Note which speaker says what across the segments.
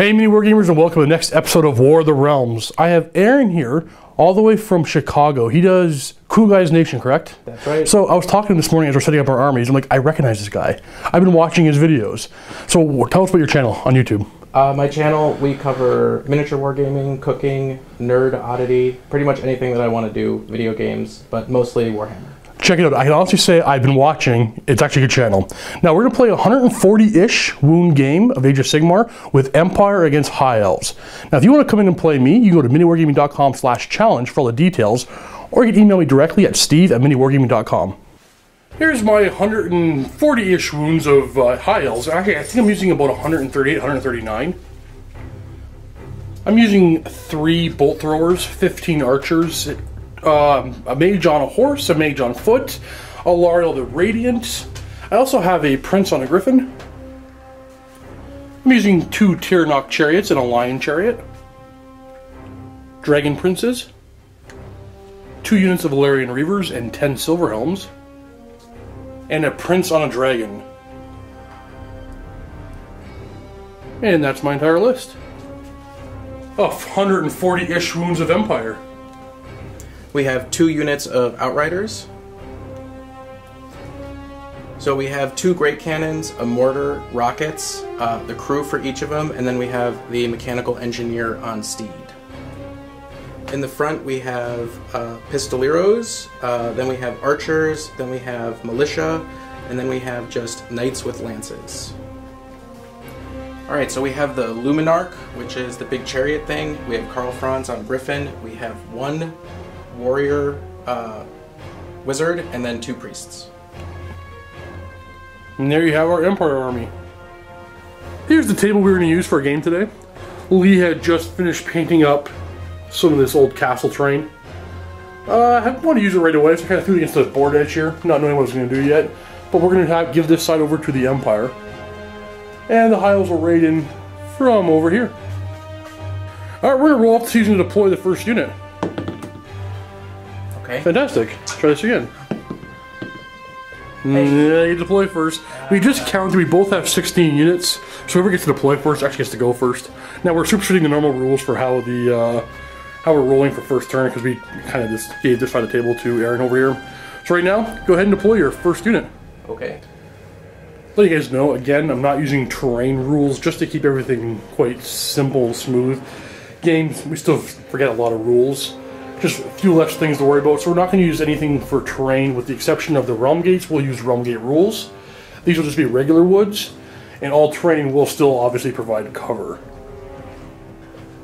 Speaker 1: Hey MiniWarGamers, and welcome to the next episode of War of the Realms. I have Aaron here, all the way from Chicago. He does Cool Guys Nation, correct?
Speaker 2: That's right.
Speaker 1: So I was talking to him this morning as we're setting up our armies. I'm like, I recognize this guy. I've been watching his videos. So tell us about your channel on YouTube.
Speaker 2: My channel, we cover miniature wargaming, cooking, nerd oddity, pretty much anything that I want to do, video games, but mostly Warhammer. Check
Speaker 1: it out. I can honestly say I've been watching. It's actually a good channel. Now we're going to play a 140-ish wound game of Age of Sigmar with Empire against High Elves. Now if you want to come in and play me, you can go to miniwargaming.com/challenge for all the details, or you can email me directly at steve@miniwargaming.com. Here's my 140-ish wounds of High Elves. Actually, I think I'm using about 138, 139. I'm using 3 bolt throwers, 15 archers, a mage on a horse, a mage on foot, a Lariel the Radiant. I also have a prince on a griffin. I'm using 2 Tyrnok chariots and a lion chariot. Dragon princes. 2 units of Valerian reavers and 10 silver helms. And a prince on a dragon. And that's my entire list of 140-ish wounds of Empire.
Speaker 2: We have 2 units of Outriders. So we have 2 great cannons, a mortar, rockets, the crew for each of them, and then we have the mechanical engineer on steed. In the front we have pistoleros, then we have archers, then we have militia, and then we have just knights with lances. Alright, so we have the Luminarch, which is the big chariot thing. We have Karl Franz on griffin. We have 1 warrior wizard, and then 2 priests.
Speaker 1: And there you have our Empire army. Here's the table we're going to use for a game today. Lee had just finished painting up some of this old castle terrain. I want to use it right away, so I kind of threw it against the board edge here, not knowing what I was going to do yet. But we're going to give this side over to the Empire. And the High Elves will raid in from over here. Alright, we're going to roll off the season to deploy the first unit.
Speaker 2: Okay.
Speaker 1: Fantastic. Try this again. Hey. You deploy first. We just counted, we both have 16 units, so whoever gets to deploy first actually gets to go first. Now we're superseding the normal rules for how how we're rolling for first turn, because we kind of just gave this side of the table to Aaron over here. So right now, go ahead and deploy your first unit.
Speaker 2: Okay.
Speaker 1: Let you guys know, again, I'm not using terrain rules, just to keep everything quite simple and smooth. Games, we still forget a lot of rules. Just a few less things to worry about, so we're not going to use anything for terrain with the exception of the realm gates. We'll use realm gate rules. These will just be regular woods, and all terrain will still obviously provide cover.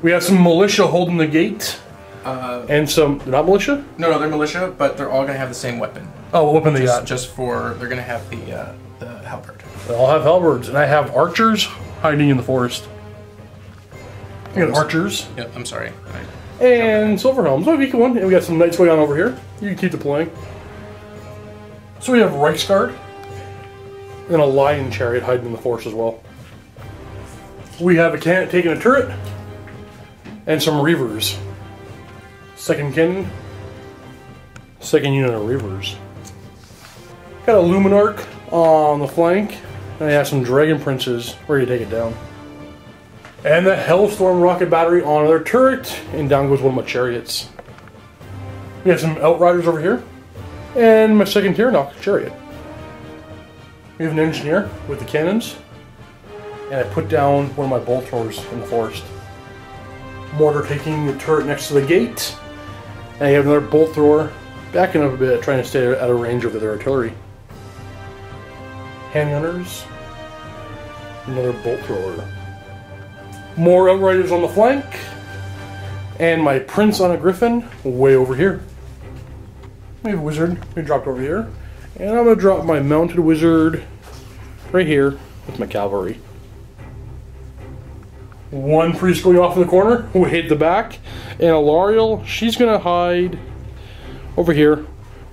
Speaker 1: We have some militia holding the gate, and some, they're not militia?
Speaker 2: No, they're militia, but they're all going to have the same weapon.
Speaker 1: Oh, what weapon they got?
Speaker 2: Just for, they're going to have the halberd.
Speaker 1: They all have halberds, and I have archers hiding in the forest. I got archers.
Speaker 2: Yep, I'm sorry.
Speaker 1: And silver helms. Oh, weak one. And we got some knights going on over here. You can keep deploying. So we have Reichsguard and a lion chariot hiding in the forest as well. We have a cannon taking a turret and some reavers. Second cannon, second unit of reavers. Got a Luminarch on the flank, and I have some dragon princes ready to take it down. And the Hellstorm rocket battery on their turret, and down goes one of my chariots. We have some Outriders over here, and my second Tyrnok chariot. We have an engineer with the cannons, and I put down one of my bolt throwers in the forest. Mortar taking the turret next to the gate, and I have another bolt thrower backing up a bit, trying to stay out of range of their artillery. Handgunners, another bolt thrower. More Outriders on the flank, and my prince on a griffin way over here. We have a wizard, we dropped over here, and I'm going to drop my mounted wizard right here with my cavalry. One priest going off in the corner, who hid the back, and a Lariel, she's going to hide over here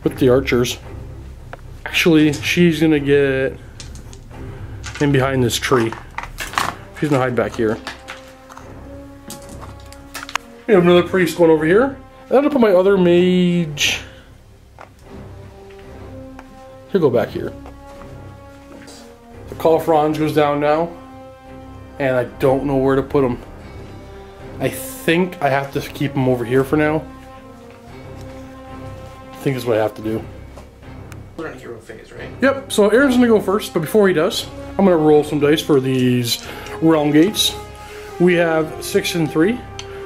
Speaker 1: with the archers. Actually, she's going to get in behind this tree. She's going to hide back here. We have another priest going over here. And I'm going to put my other mage. He'll go back here. The Karl Franz goes down now. and I don't know where to put them. I think I have to keep them over here for now. I think is what I have to do.
Speaker 2: We're in hero phase, right?
Speaker 1: Yep, so Aaron's gonna go first, but before he does, I'm gonna roll some dice for these realm gates. We have 6 and 3,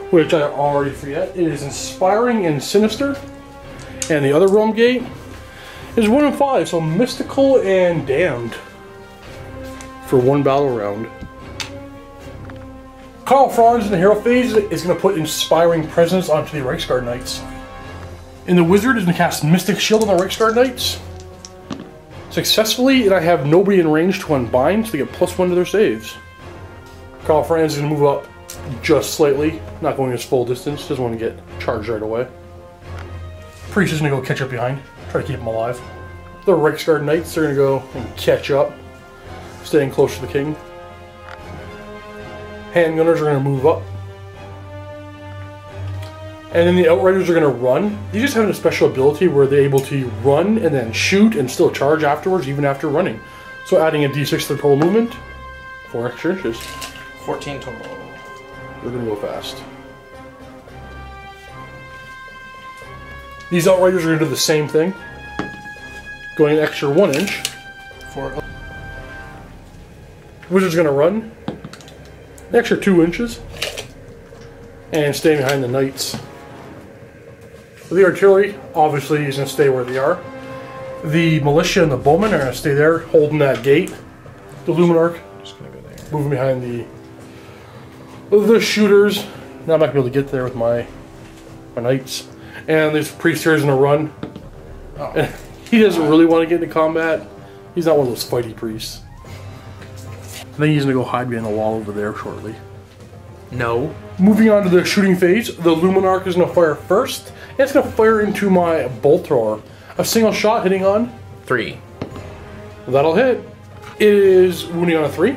Speaker 1: which I already forget. It is inspiring and sinister. And the other realm gate is 1 and 5, so mystical and damned for 1 battle round. Karl Franz in the hero phase is going to put inspiring presence onto the Reiksguard Knights. And the wizard is going to cast Mystic Shield on the Reiksguard Knights successfully, and I have nobody in range to unbind, so they get +1 to their saves. Karl Franz is going to move up just slightly, not going his full distance, doesn't want to get charged right away. Priest is going to go catch up behind, try to keep him alive. The Reiksguard Knights are going to go and catch up, staying close to the king. Handgunners are going to move up. And then the Outriders are going to run. They just have a special ability where they're able to run and then shoot and still charge afterwards, even after running. So adding a d6 to their total movement, 4 extra inches.
Speaker 2: 14 total.
Speaker 1: They're going to go fast. These Outriders are going to do the same thing. Going an extra 1 inch. Wizard's going to run an extra 2 inches. And stay behind the Knights. The artillery, obviously, is going to stay where they are. The militia and the bowmen are going to stay there, holding that gate. The Luminarch,
Speaker 2: Just gonna go there.
Speaker 1: moving behind the shooters. Now I'm not going to be able to get there with my Knights. And this priest here is going to run.
Speaker 2: Oh.
Speaker 1: And he doesn't really want to get into combat. He's not one of those fighty priests. I think he's going to go hide behind the wall over there shortly.
Speaker 2: No.
Speaker 1: Moving on to the shooting phase, the Luminarch is going to fire first. And it's going to fire into my bolt thrower. A single shot hitting on
Speaker 2: 3.
Speaker 1: that'll hit. It is wounding on a 3.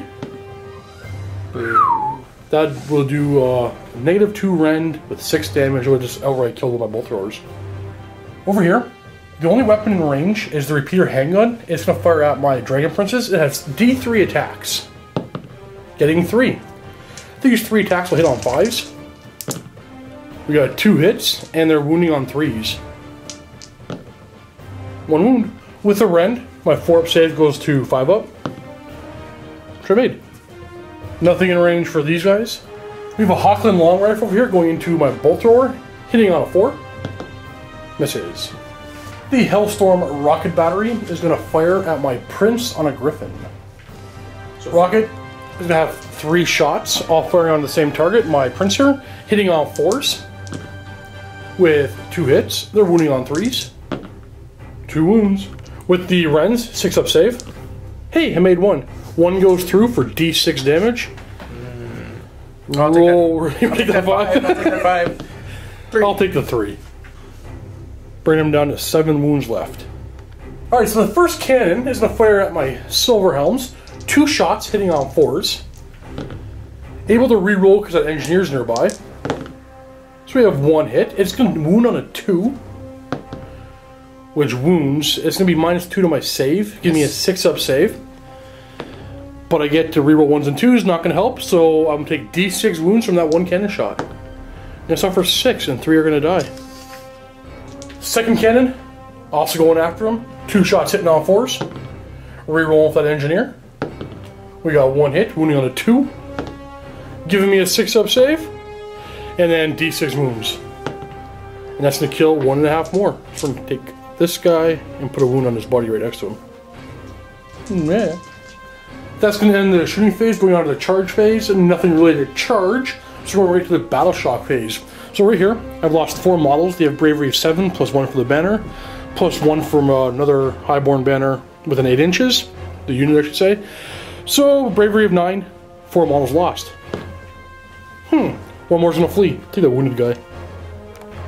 Speaker 1: That will do -2 rend with 6 damage. It will just outright kill my bolt throwers. Over here, the only weapon in range is the repeater handgun. It's going to fire at my Dragon Princess. It has D3 attacks. Getting 3. These 3 attacks will hit on 5s. We got 2 hits, and they're wounding on 3s. 1 wound. With the rend, my 4-up save goes to 5-up. Tremade. Nothing in range for these guys. We have a Hochland long rifle over here going into my bolt thrower, hitting on a 4. Misses. The Hellstorm rocket battery is going to fire at my prince on a griffin. So rocket is going to have 3 shots, all firing on the same target. My prince here, hitting on 4s with 2 hits. They're wounding on 3s. 2 wounds. With the Rens, 6-up save. Hey, I made 1. 1 goes through for D6 damage. Roll. You want to take that 5?
Speaker 2: I'll take that 5. 3.
Speaker 1: I'll take the 3. Bring him down to 7 wounds left. Alright, so the first cannon is going to fire at my silver helms. 2 shots hitting on 4s. Able to reroll because that engineer's nearby. So we have 1 hit. It's going to wound on a 2. Which wounds. It's going to be -2 to my save. Give me a 6-up save. But I get to reroll 1s and 2s. Not going to help. So I'm going to take D6 wounds from that 1 cannon shot. And it's on for 6 and 3 are going to die. Second cannon. Also going after him. 2 shots hitting on 4s. Reroll with that engineer. We got 1 hit. Wounding on a 2. Giving me a 6-up save. And then D6 wounds. And that's going to kill 1.5 more. So I'm going to take this guy and put a wound on his body right next to him. Yeah. That's going to end the shooting phase, going on to the charge phase, and nothing related to charge. So we're going right to the battle shock phase. So right here, I've lost 4 models. They have bravery of 7, plus 1 for the banner, plus 1 from another highborn banner within 8 inches. The unit, I should say. So bravery of 9, 4 models lost. 1 more's going to flee. Take that wounded guy.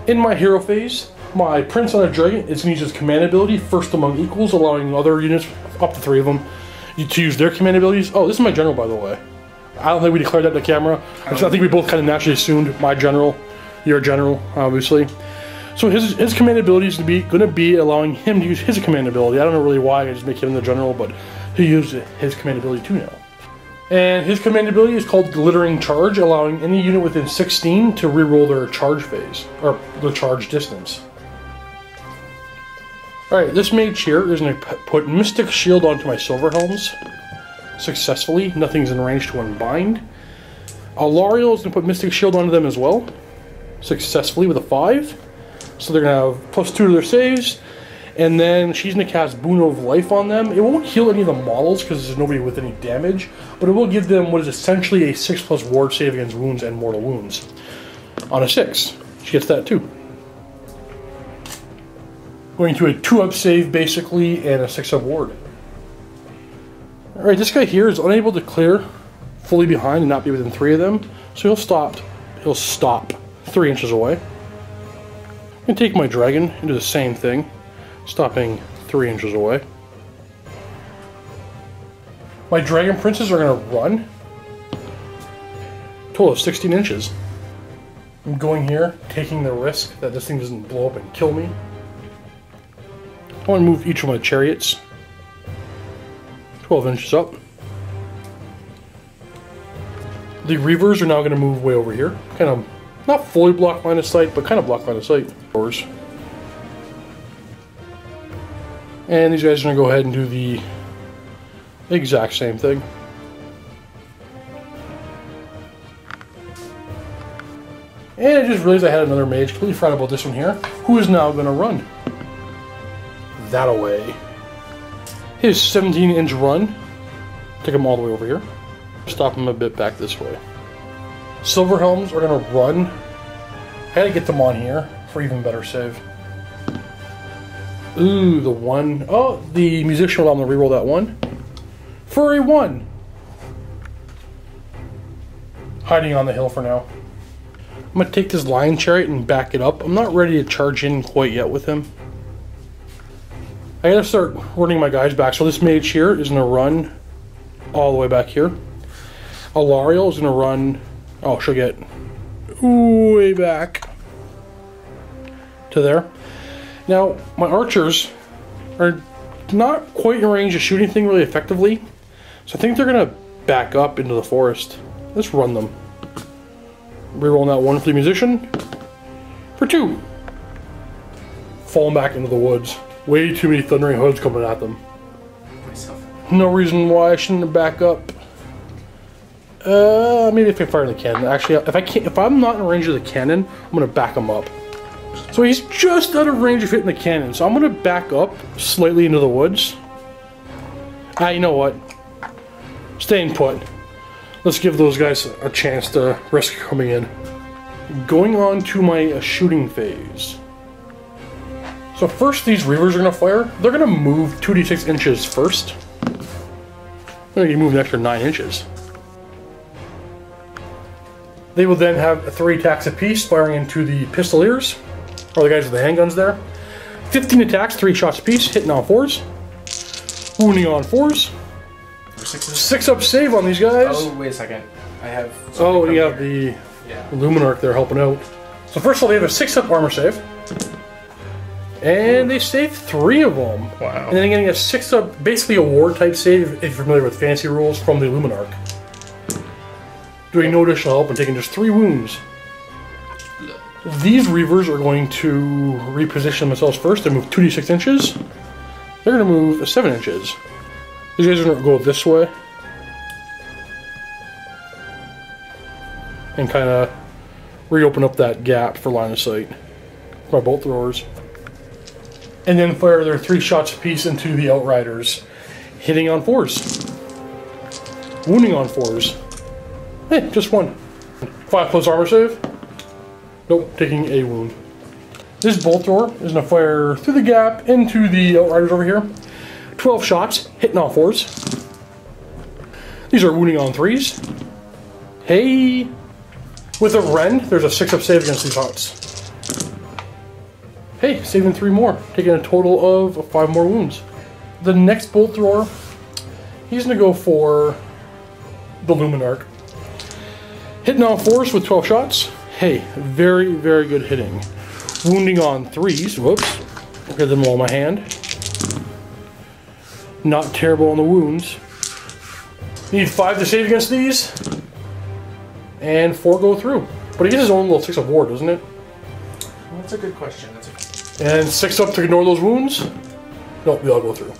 Speaker 1: In my hero phase, my Prince on a Dragon is going to use his command ability, first among equals, allowing other units, up to 3 of them, to use their command abilities. Oh, this is my general, by the way. I don't think we declared that to camera. I think we both kind of naturally assumed my general, your general, obviously. So his command ability is going to be allowing him to use his command ability. I don't know really why I just make him the general, but he used his command ability too now. And his command ability is called Glittering Charge, allowing any unit within 16 to reroll their charge phase, or their charge distance. Alright, this mage here is going to put Mystic Shield onto my Silver Helms successfully. Nothing's in range to unbind. Alariel is going to put Mystic Shield onto them as well, successfully with a 5. So they're going to have +2 to their saves. And then she's going to cast Boon of Life on them. It won't heal any of the models because there's nobody with any damage, but it will give them what is essentially a 6+ ward save against wounds and mortal wounds. On a 6, she gets that too. Going to a 2-up save basically and a 6-up ward. Alright, this guy here is unable to clear fully behind and not be within 3 of them, so he'll stop 3 inches away. I'm going to take my dragon and do the same thing, stopping 3 inches away. My dragon princes are going to run. Total of 16 inches. I'm going here, taking the risk that this thing doesn't blow up and kill me. I want to move each of my chariots 12 inches up. The Reavers are now going to move way over here. Kind of, not fully block line of sight, but kind of block line of sight. And these guys are going to go ahead and do the exact same thing. And I just realized I had another mage. Completely forgot about this one here. Who is now going to run that away? His 17-inch run. Take him all the way over here. Stop him a bit back this way. Silver Helms are going to run. I gotta get them on here for even better save. Ooh, the 1. Oh, the musician will allow them to reroll that 1. For a 1. Hiding on the hill for now. I'm going to take this lion chariot and back it up. I'm not ready to charge in quite yet with him. I gotta start running my guys back. So this mage here is going to run all the way back here. Alariel is going to run... Oh, she'll get way back to there. Now, my archers are not quite in range of shooting anything really effectively. So I think they're going to back up into the forest. Let's run them. Rerolling that 1 for the musician. For 2. Falling back into the woods. Way too many thundering hoods coming at them. No reason why I shouldn't back up. Maybe if I fire the cannon. Actually, if I'm not in range of the cannon, I'm going to back him up. So he's just out of range of hitting the cannon. So I'm going to back up slightly into the woods. You know what? Staying put. Let's give those guys a chance to risk coming in. Going on to my shooting phase. So first these Reavers are going to fire. They're going to move 2d6 inches first. They're going to move an extra 9 inches. They will then have 3 attacks apiece, firing into the pistoliers, or the guys with the handguns there. 15 attacks, 3 shots apiece, hitting on 4s. Wounding on 4s. 6-up save on these guys.
Speaker 2: Oh, wait a second. I have...
Speaker 1: Oh, you have the Luminarch there helping out. So first of all, they have a 6-up armor save. And they saved 3 of them.
Speaker 2: Wow.
Speaker 1: And then getting a 6-up, basically a ward type save, if you're familiar with fantasy rules, from the Luminarch. Doing no additional help and taking just 3 wounds. These Reavers are going to reposition themselves first and move 2d6 inches. They're going to move 7 inches. These guys are going to go this way. And kind of reopen up that gap for line of sight. My bolt throwers. And then fire their 3 shots apiece into the Outriders. Hitting on 4s. Wounding on 4s. Hey, just 1. 5+ armor save. Nope, taking a wound. This bolt thrower is going to fire through the gap into the Outriders over here. 12 shots, hitting on 4s. These are wounding on 3s. Hey! With a rend, there's a 6-up save against these shots. Hey, saving 3 more, taking a total of 5 more wounds. The next bolt thrower, he's going to go for the Luminarch. Hitting on 4s with 12 shots. Hey, very, very good hitting. Wounding on 3s. Whoops. Get them all in my hand. Not terrible on the wounds. You need 5 to save against these, and 4 go through. But he gets his own little 6 of ward, doesn't it?
Speaker 2: Well, that's a good question.
Speaker 1: And 6 up to ignore those wounds. Nope, they all go through.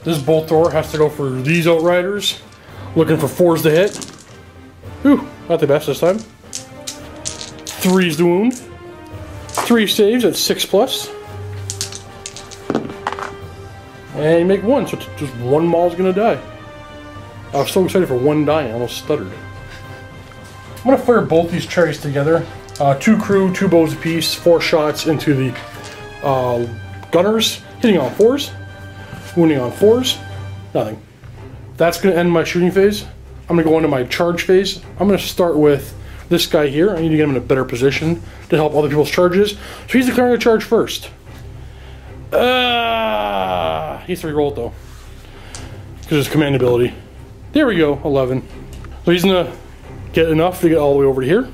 Speaker 1: This bolt thrower has to go for these outriders. Looking for 4s to hit. Whew, not the best this time. 3's the wound. 3 saves at 6+. And you make 1, so just 1 Maul's gonna die. I was so excited for 1 dying, I almost stuttered. I'm gonna fire both these cherries together. 2 crew, 2 bows apiece, 4 shots into the gunners, hitting on 4s, wounding on 4s, nothing. That's gonna end my shooting phase. I'm gonna go into my charge phase. I'm gonna start with this guy here. I need to get him in a better position to help other people's charges. So he's declaring a charge first. He has to reroll it though, because his command ability. There we go, 11. So he's gonna get enough to get all the way over to here,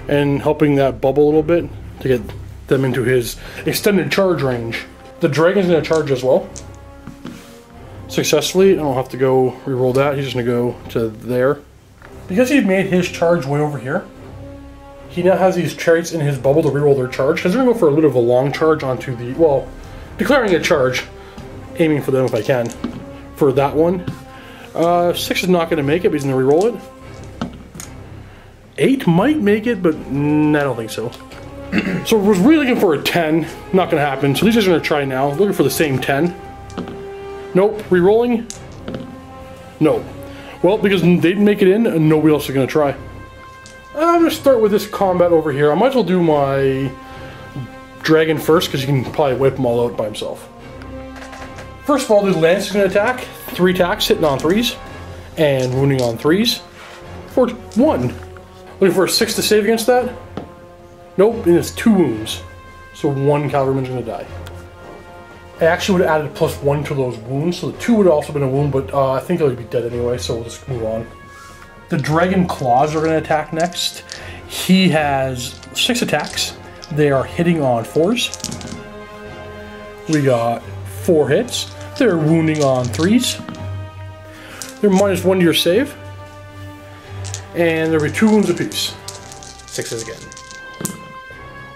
Speaker 1: and helping that bubble a little bit to get them into his extended charge range. The dragon's gonna charge as well. Successfully, I don't have to go reroll that. He's just gonna go to there. Because he made his charge way over here, he now has these chariots in his bubble to reroll their charge, because they're gonna go for a bit of a long charge onto the, well, declaring a charge, aiming for them if I can, for that one. 6 is not gonna make it, but he's gonna reroll it. 8 might make it, but I don't think so. So I was really looking for a 10, not gonna happen, so these guys are gonna try now, looking for the same 10. Nope, re-rolling? No. Well, because they didn't make it in, and nobody else is gonna try. I'm gonna start with this combat over here. I might as well do my dragon first, because you can probably wipe them all out by himself. First of all, the lance is gonna attack. 3 attacks, hitting on 3s, and wounding on 3s. For 1. Looking for a 6 to save against that. Nope, and it's 2 wounds. So 1 cavalryman's gonna die. I actually would have added +1 to those wounds, so the 2 would have also been a wound, but I think it would be dead anyway, so we'll just move on. The dragon claws are going to attack next. He has 6 attacks. They are hitting on 4s. We got 4 hits. They're wounding on 3s. They're -1 to your save. And there'll be 2 wounds apiece.
Speaker 2: 6s again.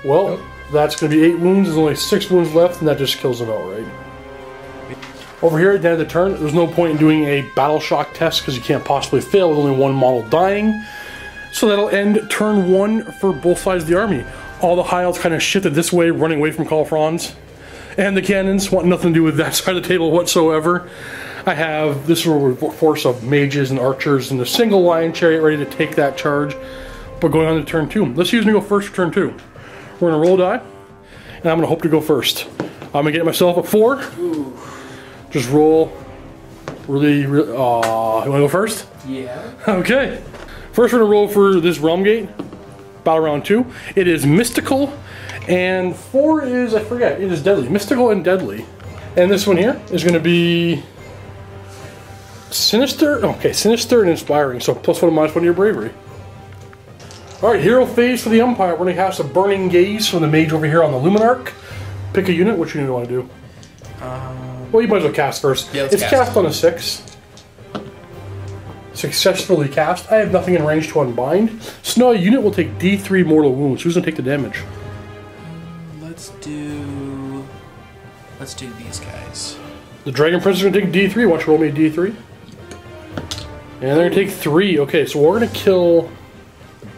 Speaker 1: Well,
Speaker 2: nope.
Speaker 1: That's going to be 8 wounds. There's only 6 wounds left, and that just kills them outright. Over here at the end of the turn, there's no point in doing a battle shock test because you can't possibly fail with only 1 model dying. So that'll end turn 1 for both sides of the army. All the high elves kind of shifted this way, running away from Call of Franz. And the cannons want nothing to do with that side of the table whatsoever. I have this force of mages and archers and a single lion chariot ready to take that charge. But going on to turn 2. Let's use me go first for turn 2. We're going to roll a die, and I'm going to hope to go first. I'm going to get myself a 4.
Speaker 2: Ooh.
Speaker 1: Just roll really, you want to go first?
Speaker 2: Yeah.
Speaker 1: Okay. First we're going to roll for this Realm Gate, Battle Round 2. It is Mystical, and 4 is, I forget, it is Deadly. Mystical and Deadly. And this one here is going to be Sinister. Okay, Sinister and Inspiring, so +1 and -1 to your bravery. Alright, hero phase for the Empire. We're going to cast a Burning Gaze from the mage over here on the Luminarch. Pick a unit. Which unit do you want to do? Well, you might as well cast first.
Speaker 2: Yeah,
Speaker 1: it's cast on a 6. Successfully cast. I have nothing in range to unbind. So now a unit will take D3 mortal wounds. Who's going to take the damage?
Speaker 2: Let's do these guys.
Speaker 1: The Dragon Prince is going to take D3. Why don't you roll me a D3? And they're going to take 3. Okay, so we're going to kill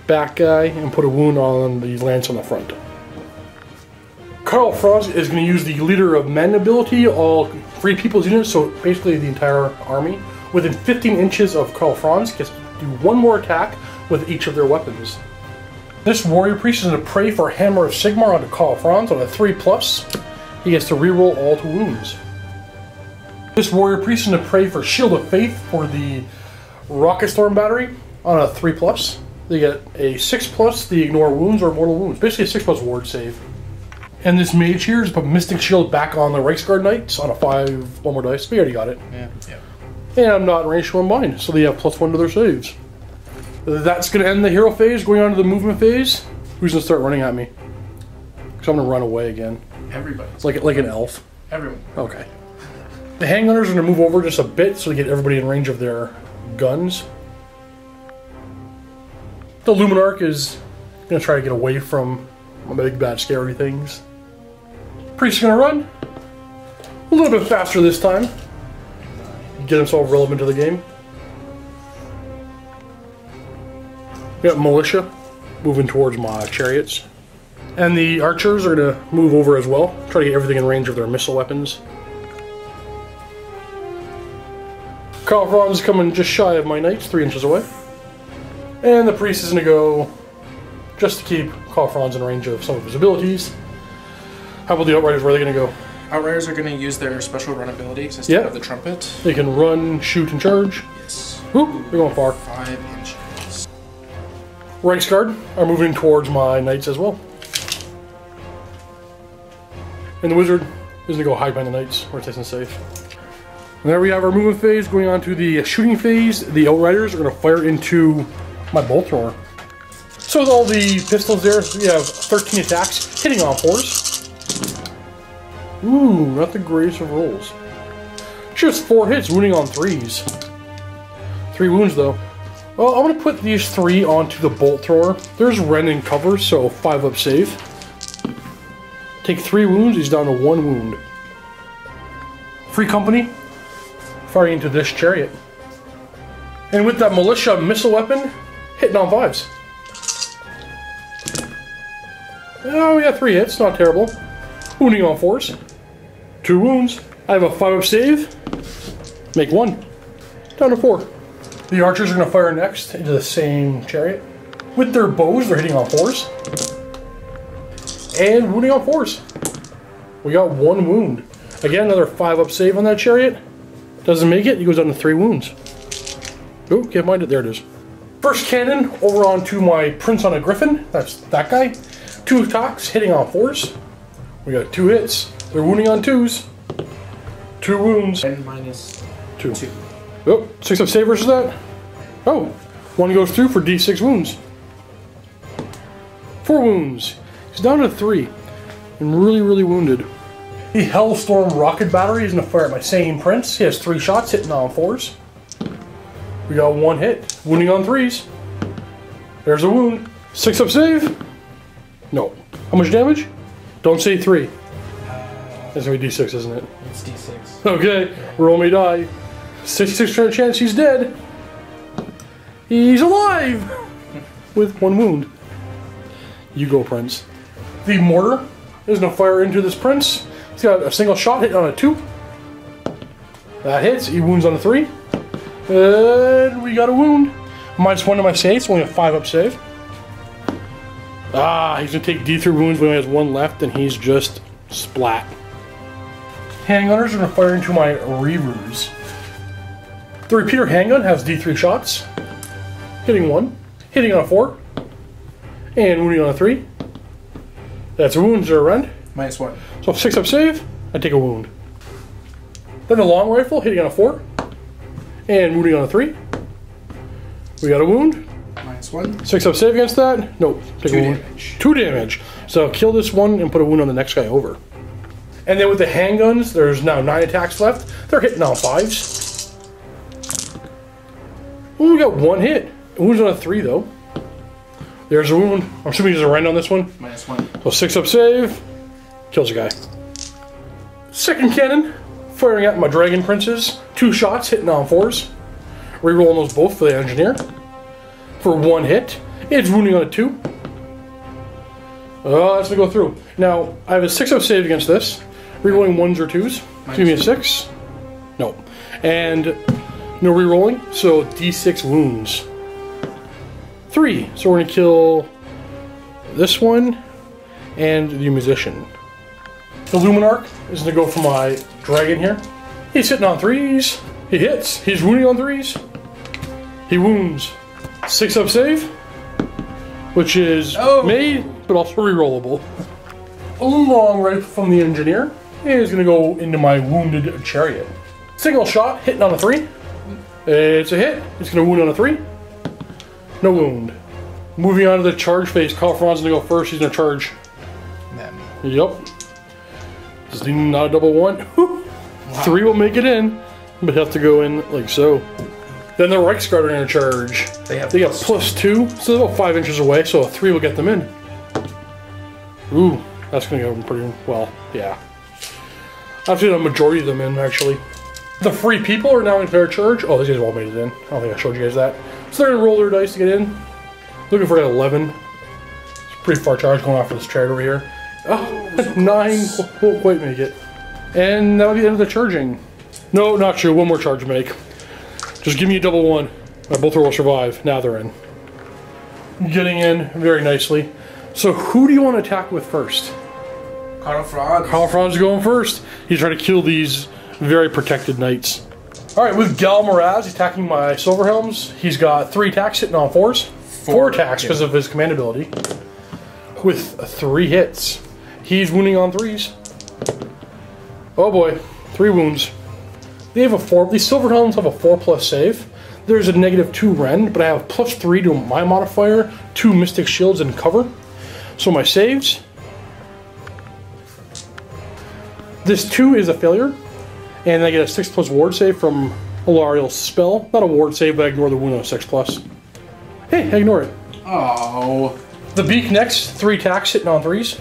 Speaker 1: back guy and put a wound on the lance on the front. Karl Franz is going to use the Leader of Men ability, all free people's units, so basically the entire army. Within 15 inches of Karl Franz, gets to do 1 more attack with each of their weapons. This warrior priest is going to pray for Hammer of Sigmar onto Karl Franz on a 3+. He gets to reroll all 2 wounds. This warrior priest is going to pray for Shield of Faith for the Rocket Storm battery on a 3+. They get a 6+, the ignore wounds or mortal wounds. Basically a 6+ ward save. And this mage here is put Mystic Shield back on the Reiksguard Knights on a 5, 1 more dice. We already got it.
Speaker 2: Yeah.
Speaker 1: And I'm not in range to unbind, so they have +1 to their saves. That's going to end the hero phase, going on to the movement phase. Who's going to start running at me? Because I'm going to run away again.
Speaker 2: Everybody.
Speaker 1: It's like an elf.
Speaker 2: Everyone.
Speaker 1: Okay. The handgunners are going to move over just a bit so they get everybody in range of their guns. The Luminarch is going to try to get away from my big bad scary things. Priest is going to run a little bit faster this time. Get himself relevant to the game. We got militia moving towards my chariots. And the archers are going to move over as well. Try to get everything in range of their missile weapons. Kyle is coming just shy of my knights, 3 inches away. And the priest is going to go just to keep Kyle in range of some of his abilities. How about the outriders? Where are they going to go?
Speaker 2: Outriders are going to use their special run ability instead of the trumpet.
Speaker 1: They can run, shoot, and charge.
Speaker 2: Yes.
Speaker 1: Oop, they're going far.
Speaker 2: 5 inches.
Speaker 1: Reichsguard are moving towards my knights as well. And the wizard is going to go hide behind the knights where it's nice and safe. And there we have our movement phase. Going on to the shooting phase, the outriders are going to fire into my bolt thrower. So with all the pistols there, we have 13 attacks, hitting on 4s. Ooh, not the greatest of rolls. Just 4 hits, wounding on 3s. 3 wounds though. Well, I'm going to put these 3 onto the bolt thrower. There's Ren in cover, so 5 up save. Take 3 wounds, he's down to 1 wound. Free company, firing into this chariot. And with that militia missile weapon, hitting on 5s. Oh, we got 3 hits, not terrible. Wounding on 4s. 2 wounds. I have a 5 up save. Make 1. Down to 4. The archers are going to fire next into the same chariot. With their bows, they're hitting on 4s. And wounding on 4s. We got 1 wound. Again, another 5 up save on that chariot. Doesn't make it, he goes down to 3 wounds. Oh, can't mind it, there it is. First cannon over onto my Prince on a Griffin. That's that guy. 2 attacks, hitting on 4s. We got 2 hits. They're wounding on 2s. 2 wounds.
Speaker 2: And minus
Speaker 1: 2. Oh, 6 up save versus that. Oh, 1 goes through for D6 wounds. 4 wounds. He's down to 3. And really wounded. The Hellstorm rocket battery is going to fire at my same Prince. He has 3 shots, hitting on 4s. We got 1 hit, wounding on 3s. There's a wound. 6 up save. No. How much damage? Don't say 3. That's going to be D6, isn't it?
Speaker 2: It's D6.
Speaker 1: Okay, roll me die. 66% chance he's dead. He's alive! With 1 wound. You go, Prince. The mortar is going to fire into this Prince. He's got a single shot hitting on a 2. That hits. He wounds on a 3. And we got a wound. -1 to my save, so only a 5 up save. Ah, he's going to take D3 wounds, but he only has 1 left, and he's just splat. Handgunners are going to fire into my Reavers. The repeater handgun has D3 shots. Hitting 1. Hitting on a 4. And wounding on a 3. That's a wound, 0 rend.
Speaker 2: -1.
Speaker 1: So 6 up save, I take a wound. Then the long rifle, hitting on a 4. And wounding on a 3. We got a wound.
Speaker 2: -1.
Speaker 1: 6 up save against that. Nope. Take
Speaker 2: 2
Speaker 1: a wound.
Speaker 2: damage.
Speaker 1: 2 damage. So kill this one and put a wound on the next guy over. And then with the handguns, there's now 9 attacks left. They're hitting on 5s. Ooh, we got 1 hit. Wounds on a 3 though. There's a wound. I'm assuming there's a rend on this one.
Speaker 2: -1.
Speaker 1: So 6 up save. Kills a guy. Second cannon. Firing at my dragon princes. 2 shots hitting on 4s. Rerolling those both for the engineer. For 1 hit. It's wounding on a 2. Oh, that's going to go through. Now, I have a 6 up save against this. Rerolling 1s or 2s. Give me a 6. No. And no rerolling, so D6 wounds. 3. So we're going to kill this one and the musician. The Luminarch is going to go for my dragon here. He's hitting on 3s. He hits. He's wounding on 3s. He wounds. 6 up save, which is made, but also rerollable. A long rifle from the engineer is going to go into my wounded chariot. Single shot, hitting on a 3. It's a hit. It's going to wound on a 3. No wound. Moving on to the charge phase. Calfron's going to go first. He's going to charge
Speaker 2: them.
Speaker 1: Yep. This is not a double 1. 3 will make it in, but have to go in like so. Then the Reichsguard are going to charge. They got +2, so they're about 5 inches away, so a 3 will get them in. Ooh, that's going to go pretty well, yeah. I've seen a majority of them in, actually. The free people are now in fair charge. Oh, these guys all made it in. I don't think I showed you guys that. So they're going to roll their dice to get in. Looking for an 11. It's pretty far charge going off for this chariot over here. Oh, 9 won't quite make it. And that'll be the end of the charging. No, not true. One more charge to make. Just give me a double 1. Both will survive. Now they're in. Getting in very nicely. So who do you want to attack with first?
Speaker 2: Karl Franz.
Speaker 1: Karl Franz is going first. He's trying to kill these very protected knights. Alright, with Gal Moraz attacking my Silverhelms, he's got 3 attacks hitting on 4s. 4 attacks because of his command ability. With 3 hits. He's wounding on 3s. Oh boy, 3 wounds. They have a 4. These Silverhelms have a 4+ save. There's a -2 rend, but I have +3 to my modifier, 2 Mystic Shields and cover. So my saves. This 2 is a failure, and I get a 6+ ward save from Alariel's spell. Not a ward save, but I ignore the wound on a 6+. Hey, I ignore it.
Speaker 2: Oh.
Speaker 1: The Beak next, 3 attacks hitting on 3s.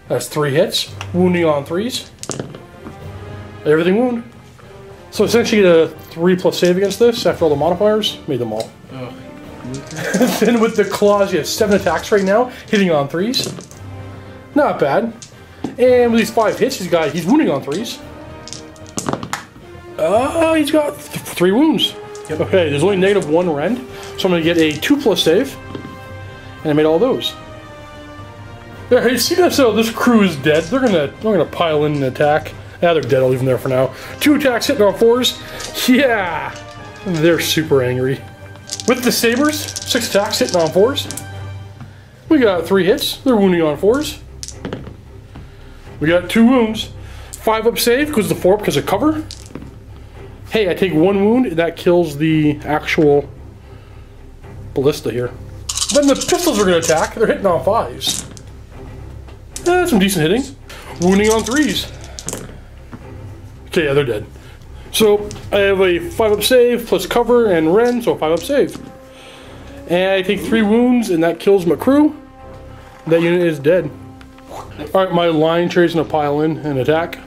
Speaker 1: That's 3 hits, wounding on 3s. Everything wound. So essentially you get a 3+ save against this after all the modifiers. Made them all. Then with the claws, you have 7 attacks right now, hitting on 3s. Not bad. And with these 5 hits, he's wounding on 3s. He's got 3 wounds. Yep. Okay, there's only -1 rend, so I'm going to get a 2+ save. And I made all those. There, you see that? So this crew is dead. They're gonna pile in and attack. Yeah, they're dead. I'll leave them there for now. 2 attacks hitting on 4s. Yeah, they're super angry. With the sabers, 6 attacks hitting on 4s. We got 3 hits. They're wounding on 4s. We got 2 wounds. 5 up save because the 4 because of cover. Hey, I take 1 wound and that kills the actual ballista here. Then the pistols are going to attack. They're hitting on 5s. That's some decent hitting. Wounding on 3s. Okay, yeah, they're dead. So I have a 5 up save plus cover and rend, so a 5 up save. And I take 3 wounds and that kills my crew. That unit is dead. Alright, my line chariot's going to pile in and attack.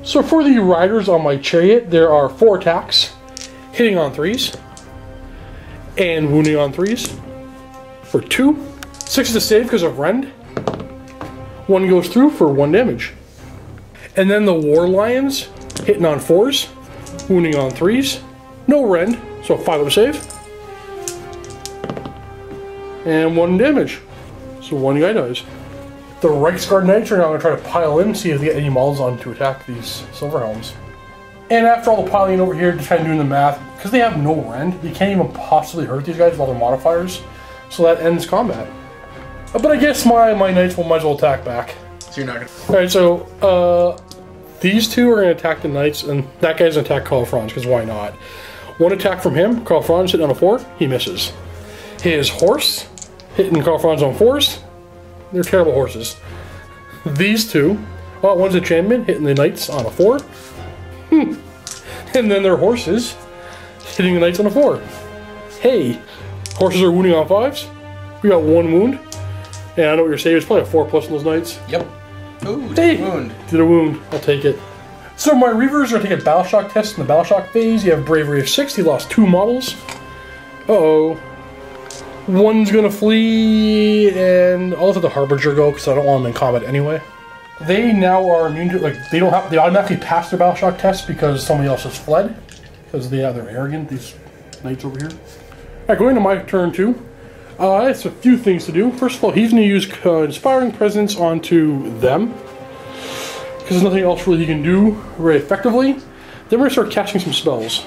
Speaker 1: So for the riders on my chariot, there are 4 attacks. Hitting on 3s. And wounding on 3s. For 2. 6 is a save because of rend. 1 goes through for 1 damage. And then the War Lions, hitting on 4s, wounding on 3s, no rend, so 5 up save. And 1 damage, so 1 guy dies. The Reichsguard Knights are now going to try to pile in, see if they get any models on to attack these Silverhelms. And after all the piling over here, just kind of doing the math, because they have no rend, you can't even possibly hurt these guys with all their modifiers, so that ends combat. But I guess my knights might as well attack back.
Speaker 2: So you're not gonna.
Speaker 1: Alright, so these 2 are gonna attack the knights, and that guy's gonna attack Karl Franz, because why not? 1 attack from him, Karl Franz hitting on a 4, he misses. His horse, hitting Karl Franz on 4s, they're terrible horses. These 2, one's a champion, hitting the knights on a 4. And then their horses, hitting the knights on a 4. Hey, horses are wounding on 5s. We got 1 wound. And I know what you're saying, it's probably a 4+ in those knights.
Speaker 2: Yep. Ooh,
Speaker 1: hey,
Speaker 2: wound.
Speaker 1: Did a wound. I'll take it. So my Reavers are going to take a Battle Shock test in the Battle Shock phase. You have Bravery of 6. He lost 2 models. Uh-oh. 1's going to flee, and I'll let the Harbinger go, because I don't want them in combat anyway. They now are immune to, like, they automatically pass their Battle Shock test because somebody else has fled. Because they're arrogant, these knights over here. Alright, going to my turn 2. It's a few things to do. First of all, he's going to use Inspiring Presence onto them. Because there's nothing else really he can do very effectively. Then we're going to start casting some spells.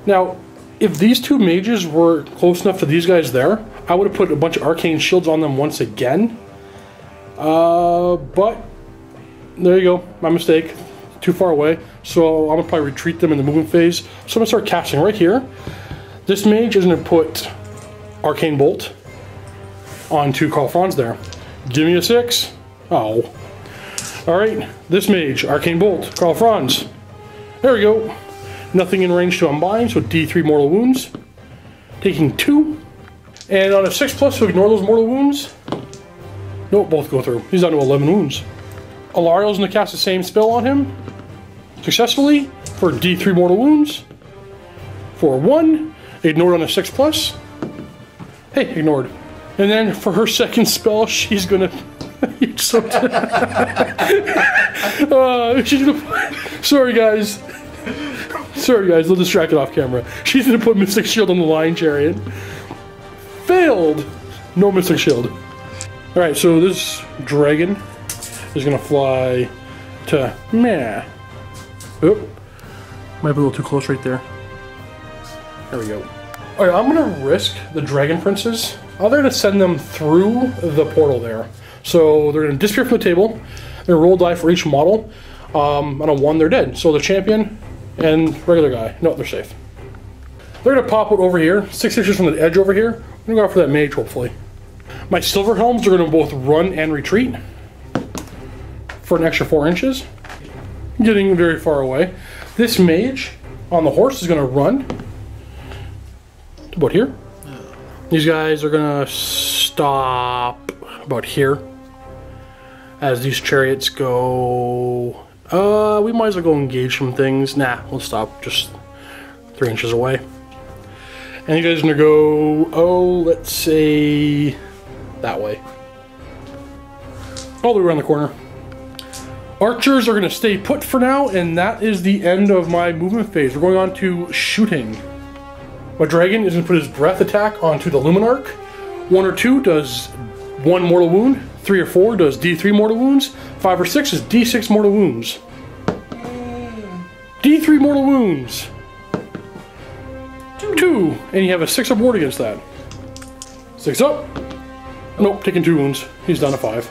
Speaker 1: Now, if these 2 mages were close enough to these guys there, I would have put a bunch of Arcane Shields on them once again. But, there you go. My mistake. Too far away. So I'm going to probably retreat them in the movement phase. So I'm going to start casting right here. This mage is going to put Arcane Bolt onto Karl Franz there. Give me a 6. Oh. Alright, this mage, Arcane Bolt, Karl Franz. There we go. Nothing in range to unbind, so D3 mortal wounds. Taking 2. And on a 6+, so ignore those mortal wounds. Nope, both go through. He's down to 11 wounds. Alariel's going to cast the same spell on him. Successfully, for D3 mortal wounds. For 1. Ignored on a 6+. Hey, ignored. And then for her second spell, she's going to... Sorry, guys. Sorry, guys. They'll distract it off camera. She's going to put Mystic Shield on the Lion Chariot. Failed. No Mystic Shield. Alright, so this dragon is going to fly to... Meh. Oop. Might be a little too close right there. There we go. Alright, I'm going to risk the Dragon Princes. I'm going to send them through the portal there. So they're going to disappear from the table. They're going to roll die for each model. On a 1, they're dead. So the champion and regular guy. No, they're safe. They're going to pop out over here. 6 inches from the edge over here. I'm going to go out for that mage, hopefully. My silver helms are going to both run and retreat for an extra 4 inches. Getting very far away. This mage on the horse is going to run to about here. These guys are going to stop about here. As these chariots go... we might as well go engage some things. Nah, we'll stop just 3 inches away. And you guys are going to go, let's say that way. All the way around the corner. Archers are going to stay put for now, and that is the end of my movement phase. We're going on to shooting. My dragon is going to put his breath attack onto the Luminarch. 1 or 2 does 1 mortal wound. 3 or 4 does D3 mortal wounds. 5 or 6 is D6 mortal wounds. D3 mortal wounds. 2. And you have a 6 up ward against that. 6 up. Nope, taking 2 wounds. He's down to 5.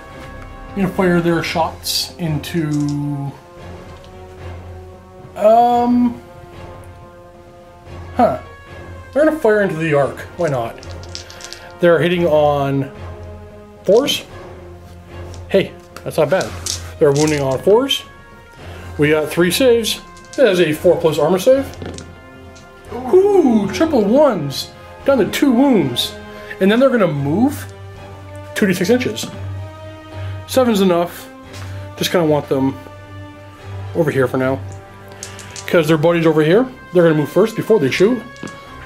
Speaker 1: I'm going to fire their shots into... They're going to fire into the arc. Why not? They're hitting on 4s. Hey, that's not bad. They're wounding on 4s. We got 3 saves. That is a 4+ armor save. Ooh, triple 1s. Down to 2 wounds. And then they're going to move 2d6 inches. 7's enough. Just kind of want them over here for now. Because their buddies over here, they're going to move first before they shoot.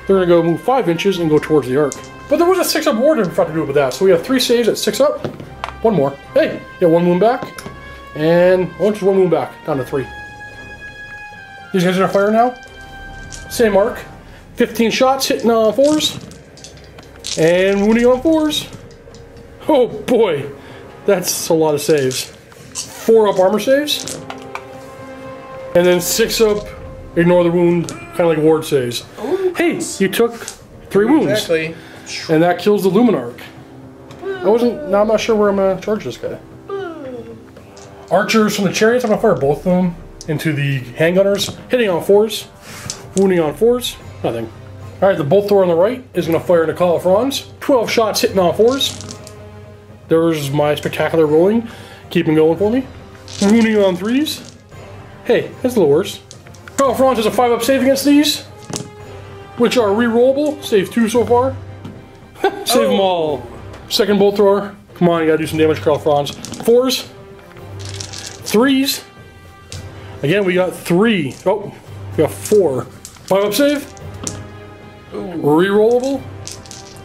Speaker 1: They're going to go move 5 inches and go towards the arc. But there was a 6 up ward in front to do with that. So we have 3 saves at 6 up. 1 more. Hey, yeah, 1 wound back. And just 1 wound back. Down to 3. These guys are on fire now. Same arc. 15 shots hitting on 4s. And wounding on 4s. Oh boy. That's a lot of saves. 4 up armor saves. And then 6 up ignore the wound, kind of like ward saves. Hey, you took 3 wounds.
Speaker 2: Exactly.
Speaker 1: And that kills the Luminarch. Now I'm not sure where I'm going to charge this guy. Archers from the chariots, I'm going to fire both of them into the handgunners. Hitting on 4s. Wounding on 4s. Nothing. Alright, the bolt thrower on the right is going to fire into Call of Franz. 12 shots hitting on 4s. There's my spectacular rolling. Keeping going for me. Wounding on 3s. Hey, that's a little worse. Call of Franz has a 5 up save against these, which are re-rollable. Save 2 so far. Save them all. Second bolt thrower. Come on, you gotta do some damage, Carl Franz. 4s. 3s. Again, we got 3. Oh, we got 4. 5 up save. Re-rollable.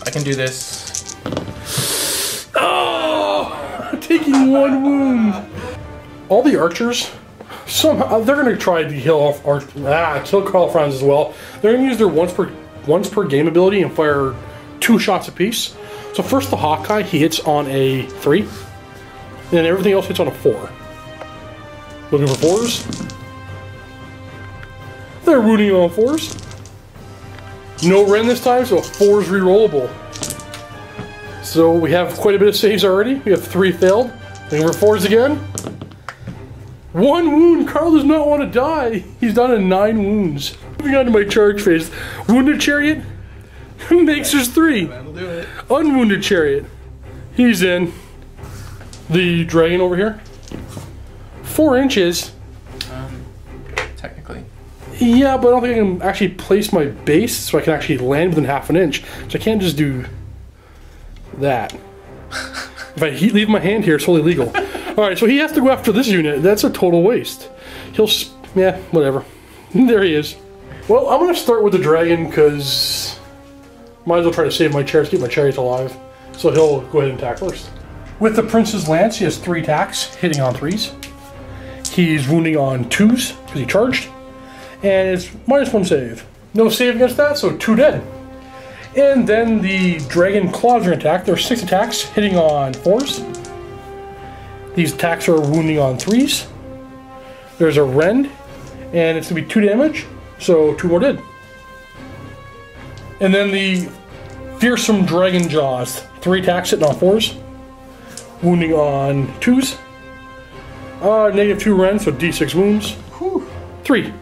Speaker 2: I can do this.
Speaker 1: Oh! Taking 1 wound. All the archers, somehow they're gonna try to kill off kill Carl Franz as well. They're gonna use their once per game ability and fire 2 shots apiece. So first the Hawkeye, he hits on a 3. And then everything else hits on a 4. Looking for 4s. They're wounding on 4s. No Ren this time, so a 4 is rerollable. So we have quite a bit of saves already. We have 3 failed. Looking for 4s again. 1 wound. Carl does not want to die. He's down to 9 wounds. Moving on to my charge phase. Wounded Chariot makes us 3.
Speaker 2: That'll do it.
Speaker 1: Unwounded Chariot. He's in. The dragon over here. 4 inches.
Speaker 2: Technically.
Speaker 1: Yeah, but I don't think I can actually place my base so I can actually land within half an inch. So I can't just do that. If I leave my hand here, it's totally legal. Alright, so he has to go after this unit. That's a total waste. Yeah, whatever. There he is. Well, I'm going to start with the dragon because might as well try to save my chariots, keep my chariots alive. So he'll go ahead and attack first. With the Prince's Lance, he has 3 attacks, hitting on 3s. He's wounding on 2s because he charged. And it's -1 save. No save against that, so 2 dead. And then the Dragon Claws are going to attack. There are 6 attacks, hitting on 4s. These attacks are wounding on 3s. There's a rend, and it's going to be 2 damage, so 2 more dead. And then the Fearsome Dragon Jaws, 3 attacks, hitting on 4s. Wounding on 2s. -2 rend, so D6 wounds. Whew. 3.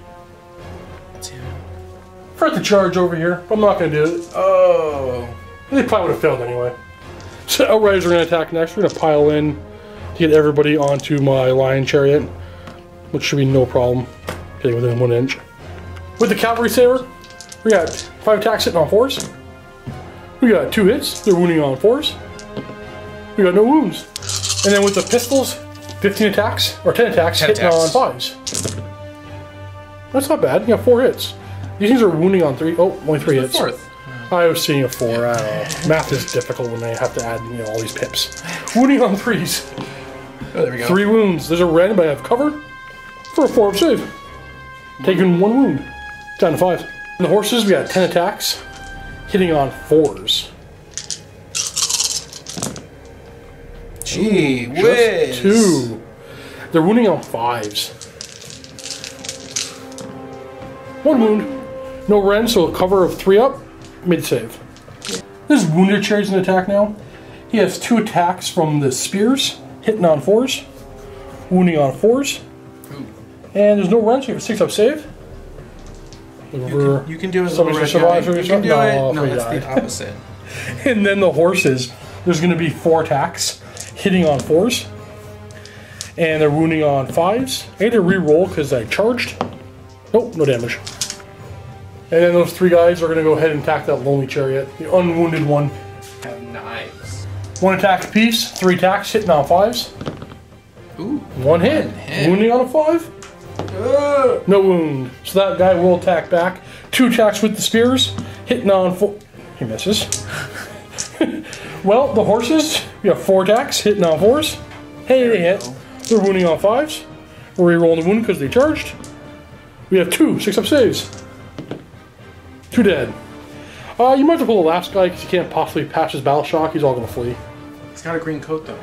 Speaker 1: Forgot to charge over here, but I'm not going to do it.
Speaker 2: Oh.
Speaker 1: They probably would have failed anyway. So Outriders are going to attack next. We're going to pile in to get everybody onto my Lion Chariot, which should be no problem getting within 1 inch. With the Cavalry Saber, we got 5 attacks hitting on 4s. We got 2 hits. They're wounding on 4s. We got no wounds. And then with the pistols, 15 attacks, or 10 attacks, hitting on 5s. That's not bad. You got 4 hits. These things are wounding on 3. Oh, only 3 hits.
Speaker 2: 4th.
Speaker 1: I was seeing a 4. I don't know. Math is difficult when they have to add, all these pips. Wounding on 3s.
Speaker 2: Oh, there we go.
Speaker 1: 3 wounds. There's a rend, but I have cover for a 4-up save. Taking 1 wound. Down to 5. And the horses, we got 10 attacks, hitting on 4s.
Speaker 2: Gee whiz.
Speaker 1: 2. They're wounding on 5s. 1 wound. No rend, so a cover of 3 up. Mid save. This Wounded Chariot's an attack now. He has 2 attacks from the spears, hitting on 4s, wounding on 4s. And there's no rend, so you have a 6-up save.
Speaker 2: You can do it.
Speaker 1: Somebody's gonna survive.
Speaker 2: You can do it. No, that's the opposite.
Speaker 1: And then the horses, there's going to be 4 attacks, hitting on 4s. And they're wounding on 5s. I had to re-roll because I charged. Nope, no damage. And then those 3 guys are going to go ahead and attack that Lonely Chariot, the unwounded one.
Speaker 2: Have knives. 1
Speaker 1: attack apiece, 3 attacks, hitting on 5s.
Speaker 2: Ooh.
Speaker 1: 1 hit. Wounding on a 5. No wound. So that guy will attack back. 2 attacks with the spears, hitting on 4. He misses. Well, the horses, we have 4 attacks, hitting on 4s. Hey, they hit. They're wounding on 5s. We're re-rolling the wound because they charged. We have 2 6-up saves. 2 dead. You might have to pull the last guy because he can't possibly pass his battle shock. He's all going to flee.
Speaker 2: He's got a green coat though.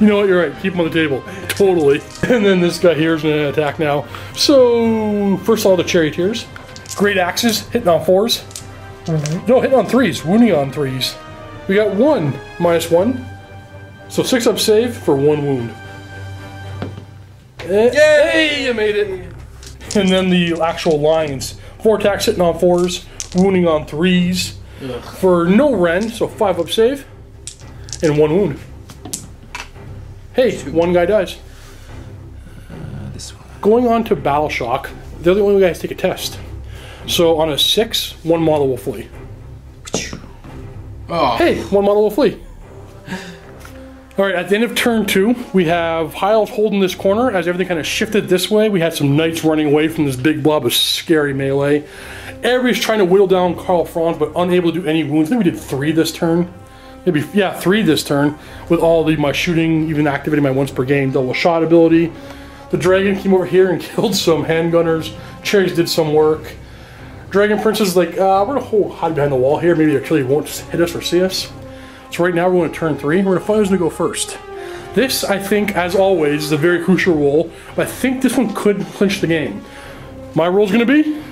Speaker 1: You know what? You're right. Keep him on the table. Totally. And then this guy here is going to attack now. So first of all, the charioteers. Great axes hitting on 4s. No, hitting on 3s. Wounding on 3s. We got 1 -1. So 6-up save for 1 wound.
Speaker 2: Yay!
Speaker 1: Hey, you made it. And then the actual lions. 4 attacks hitting on 4s, wounding on 3s. Ugh. For no rend, so 5-up save. And 1 wound. Hey, 1 guy dies.
Speaker 2: This one.
Speaker 1: Going on to battle shock, they're the only guys to take a test. So on a 6, 1 model will flee.
Speaker 2: Oh.
Speaker 1: Hey, 1 model will flee. Alright, at the end of turn 2, we have High Elves holding this corner. As everything kind of shifted this way, we had some knights running away from this big blob of scary melee. Everybody's trying to whittle down Karl Franz, but unable to do any wounds. I think we did 3 this turn. Maybe, yeah, 3 this turn. With all my shooting, even activating my once per game double shot ability. The dragon came over here and killed some handgunners. Cherries did some work. Dragon Prince is like, we're going to hide behind the wall here. Maybe their artillery won't hit us or see us. So right now we're going to turn 3. We're going to find who's going to go first. This, I think, as always, is a very crucial roll. But I think this one could clinch the game. My roll is going to be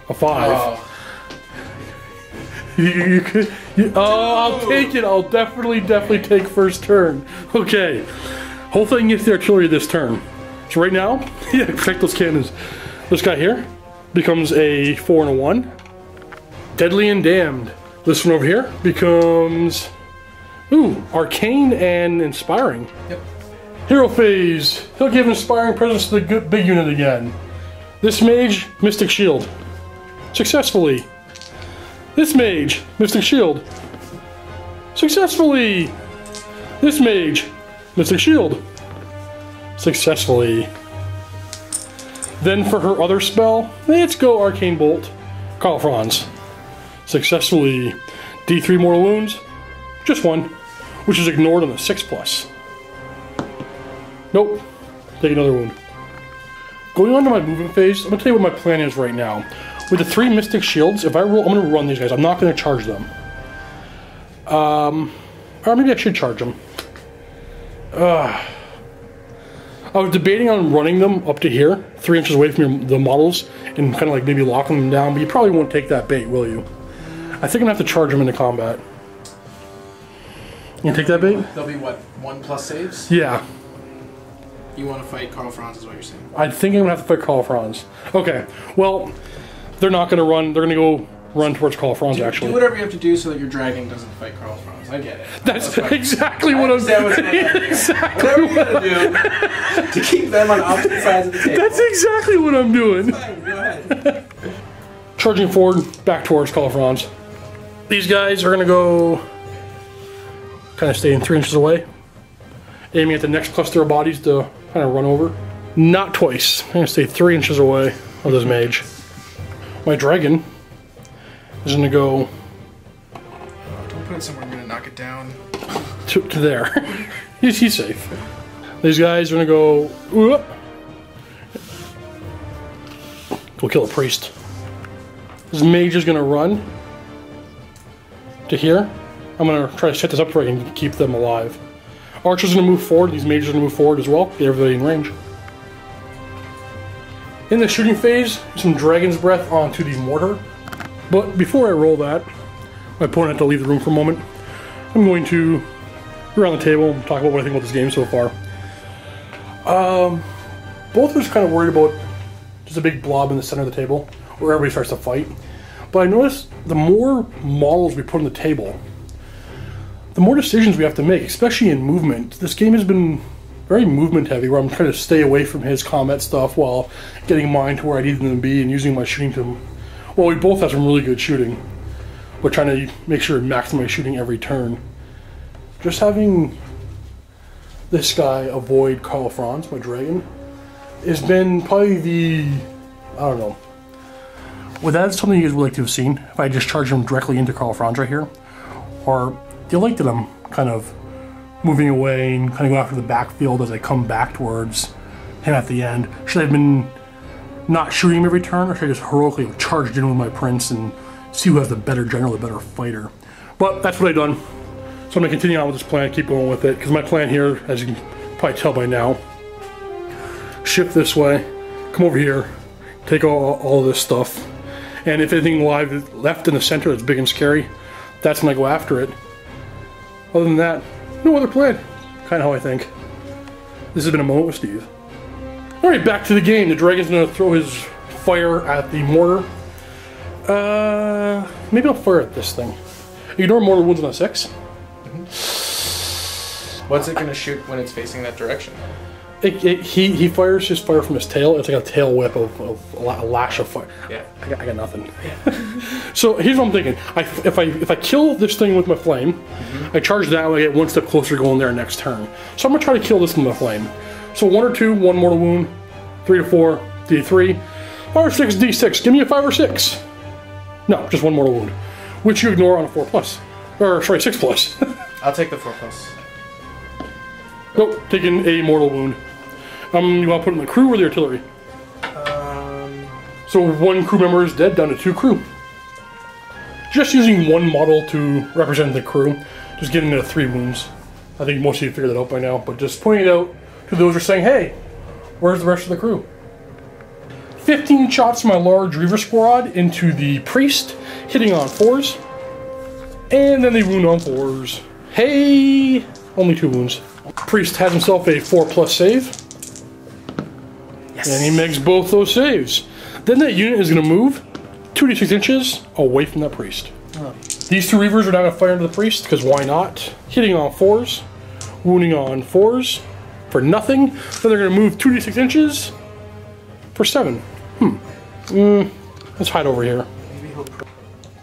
Speaker 1: a 5.
Speaker 2: Oh.
Speaker 1: I'll take it. I'll definitely take first turn. Okay. Hopefully I can get the artillery this turn. So right now, yeah, protect those cannons. This guy here becomes a 4 and a 1. Deadly and Damned. This one over here becomes... Ooh, Arcane and Inspiring.
Speaker 2: Yep.
Speaker 1: Hero phase. He'll give inspiring presence to the big unit again. This mage, Mystic Shield. Successfully. This mage, Mystic Shield. Successfully. This mage, Mystic Shield. Successfully. Then for her other spell, let's go Arcane Bolt. Carl Franz. Successfully. D3 mortal wounds. Just one, which is ignored on the 6+. Nope. Take another wound. Going on to my movement phase, I'm going to tell you what my plan is right now. With the 3 Mystic Shields, if I roll, I'm going to run these guys. I'm not going to charge them. Or maybe I should charge them. I was debating on running them up to here, 3 inches away from the models, and kind of like maybe locking them down, but you probably won't take that bait, will you? I think I'm going to have to charge them into combat. You gonna take that bait?
Speaker 2: They'll be what, 1+ saves?
Speaker 1: Yeah.
Speaker 2: You want to fight Carl Franz is what you're saying?
Speaker 1: I think I'm going to have to fight Carl Franz. Okay, well, they're not going to run. They're going to go run towards Carl Franz, actually.
Speaker 2: Do whatever you have to do so that your dragon doesn't fight Carl Franz. I get it.
Speaker 1: That's exactly what I'm doing.
Speaker 2: Exactly what I'm doing. To keep them on opposite sides of the table.
Speaker 1: That's exactly what I'm doing.
Speaker 2: Fine, go ahead.
Speaker 1: Charging forward, back towards Carl Franz. These guys are going to go kind of staying 3 inches away. Aiming at the next cluster of bodies to kind of run over. Not twice. I'm going to stay 3 inches away of this mage. My dragon is going to go...
Speaker 2: Don't put it somewhere I'm going to knock it down.
Speaker 1: To there. He's safe. These guys are going to go... Whoop. Go kill a priest. This mage is going to run to here. I'm going to try to set this up so I can keep them alive. Archer's going to move forward. These mages are going to move forward as well. Get everybody in range. In the shooting phase, some Dragon's Breath onto the mortar. But before I roll that, my opponent had to leave the room for a moment. I'm going to go around the table and talk about what I think about this game so far. Both of us kind of worried about just a big blob in the center of the table where everybody starts to fight. But I noticed the more models we put on the table, the more decisions we have to make, especially in movement. This game has been very movement heavy, where I'm trying to stay away from his combat stuff while getting mine to where I need them to be and using my shooting to... Well, we both have some really good shooting, but trying to make sure to maximize shooting every turn. Just having this guy avoid Carl Franz, my dragon, has been probably the... I don't know. Well, that's something you guys would like to have seen, if I just charged him directly into Carl Franz right here. Or do you like that I'm kind of moving away and kind of go after the backfield as I come back towards him at the end? Should I have been not shooting him every turn, or should I just heroically have charged in with my prince and see who has the better general, the better fighter? But that's what I've done. So I'm going to continue on with this plan, keep going with it, because my plan here, as you can probably tell by now, shift this way, come over here, take all this stuff, and if anything alive is left in the center that's big and scary, that's when I go after it. Other than that, no other plan. Kind of how I think. This has been a moment with Steve. Alright, back to the game. The dragon's going to throw his fire at the mortar. Maybe I'll fire at this thing. Ignore mortar wounds on a 6.
Speaker 2: What's it going to shoot when it's facing that direction?
Speaker 1: He fires his fire from his tail. It's like a tail whip of a lash of fire.
Speaker 2: Yeah.
Speaker 1: I got nothing. Yeah. So here's what I'm thinking. If I kill this thing with my flame, I charge that way, I get one step closer to going there next turn. So I'm going to try to kill this with my flame. So 1 or 2, 1 mortal wound, 3 to 4, D3, 5 or 6, D6. Give me a 5 or 6. No, just 1 mortal wound, which you ignore on a 4+. Or sorry, 6+.
Speaker 2: I'll take the 4+.
Speaker 1: Nope, taking a mortal wound. You want to put it in the crew or the artillery? So 1 crew member is dead, down to 2 crew. Just using 1 model to represent the crew, just getting to 3 wounds. I think most of you figured that out by now, but just pointing it out to those who are saying, hey, where's the rest of the crew? 15 shots from my large Reaver squad into the priest, hitting on 4s. And then they wound on 4s. Hey! Only 2 wounds. Priest has himself a 4+ save. Yes. And he makes both those saves. Then that unit is going to move 2 to 6 inches away from that priest. Oh. These 2 Reavers are now going to fire into the priest, because why not? Hitting on 4s, wounding on 4s, for nothing. Then they're going to move 2d6 inches for 7. Let's hide over here.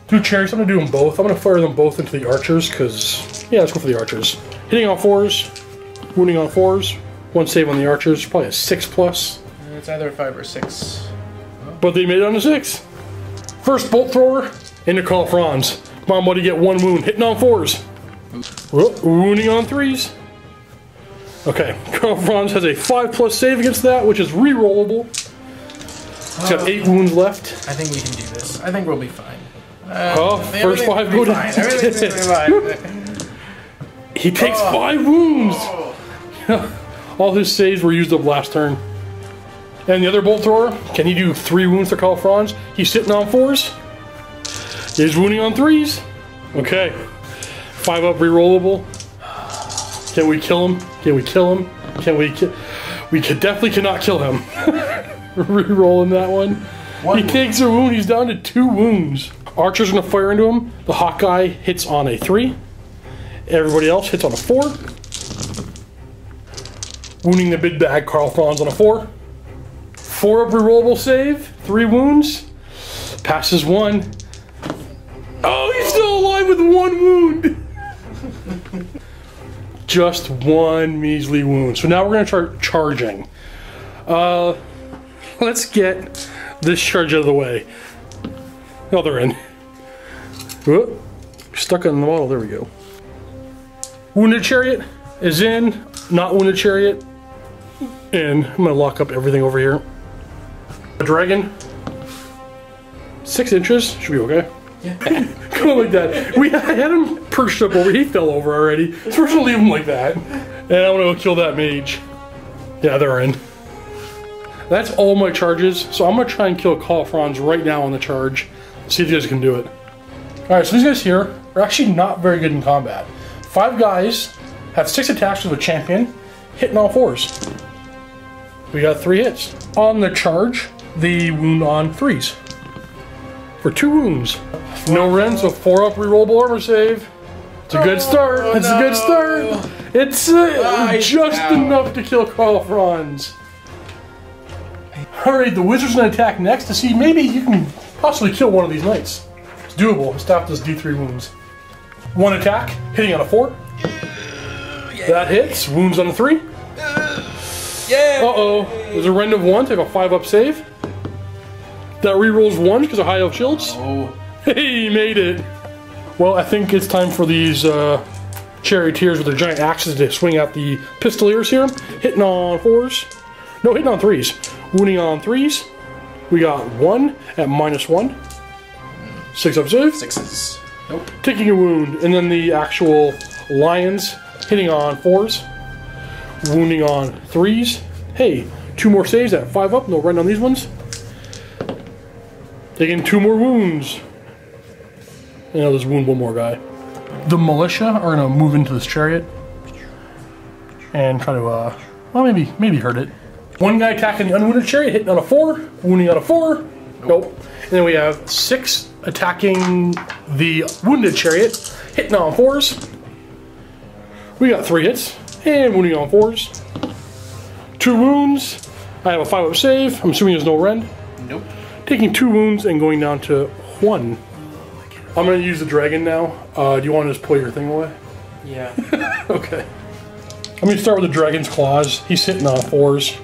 Speaker 1: Two chariots, I'm going to do them both. I'm going to fire them both into the archers because, yeah, let's go for the archers. Hitting on 4s, wounding on 4s, 1 save on the archers, probably a 6+.
Speaker 2: It's either a 5 or 6.
Speaker 1: But they made it on a 6. First bolt thrower into Carl Franz. Come on, buddy, get 1 wound. Hitting on 4s. Wounding on 3s. Okay, Carl Franz has a 5+ save against that, which is re-rollable. He's got 8 wounds left.
Speaker 2: I think we can do this. I think we'll be fine.
Speaker 1: First 5 go down. He takes 5 wounds. All his saves were used up last turn. And the other bolt thrower, can he do 3 wounds to Carl Franz? He's sitting on 4s. He's wounding on 3s. Okay. 5 up re-rollable. Can we kill him? Can we kill him? Can we kill? We definitely cannot kill him. Re-rolling that one. He takes a wound. He's down to 2 wounds. Archer's gonna fire into him. The hawk guy hits on a 3. Everybody else hits on a 4. Wounding the big bag, Carl Franz on a 4. 4 up re-rollable save. 3 wounds. Passes 1. Oh, he's still alive with 1 wound. Just 1 measly wound. So now we're gonna start charging. Let's get this charge out of the way. Oh, they're in. Whoop. Stuck on the wall. There we go. Wounded Chariot is in. Not Wounded Chariot. And I'm gonna lock up everything over here. A dragon. 6 inches. Should be okay. Yeah. Go like that. I had him perched up over. He fell over already. So we're gonna leave him like that. And I'm gonna go kill that mage. Yeah, they're in. That's all my charges. So I'm gonna try and kill Carl Franz right now on the charge. See if you guys can do it. Alright, so these guys here are actually not very good in combat. 5 guys have 6 attacks with a champion, hitting all 4s. We got 3 hits. On the charge, the wound on 3s. For 2 wounds. No Ren, so 4 up rerollable armor save. It's a good start. It's a good start. It's just enough to kill Carl Franz. Alright, the wizard's gonna attack next to see maybe you can possibly kill one of these knights. It's doable. His staff does D3 wounds. 1 attack, hitting on a 4. That hits. Wounds on a 3. Uh-oh. There's a rend of 1. Take a 5 up save. That rerolls 1 because of high elf shields.
Speaker 2: Oh.
Speaker 1: Hey, he made it. Well, I think it's time for these charioteers with their giant axes to swing at the pistoliers here. Hitting on 4s. No, hitting on 3s. Wounding on 3s. We got 1 at -1. 6 up save.
Speaker 2: 6s. Nope.
Speaker 1: Taking a wound. And then the actual lions hitting on 4s. Wounding on 3s. Hey, 2 more saves at 5 up. No run on these ones. Taking 2 more wounds. And I'll just wound 1 more guy. The militia are going to move into this chariot. And try to, well, maybe hurt it. 1 guy attacking the unwounded chariot, hitting on a 4. Wounding on a 4. Nope. And then we have 6 attacking the wounded chariot, hitting on 4s. We got 3 hits. And wounding on 4s. 2 wounds. I have a 5 up save. I'm assuming there's no rend.
Speaker 2: Nope.
Speaker 1: Taking 2 wounds and going down to 1. I'm going to use the dragon now. Do you want to just pull your thing away?
Speaker 2: Yeah.
Speaker 1: Okay. I'm going to start with the dragon's claws. He's hitting on 4s.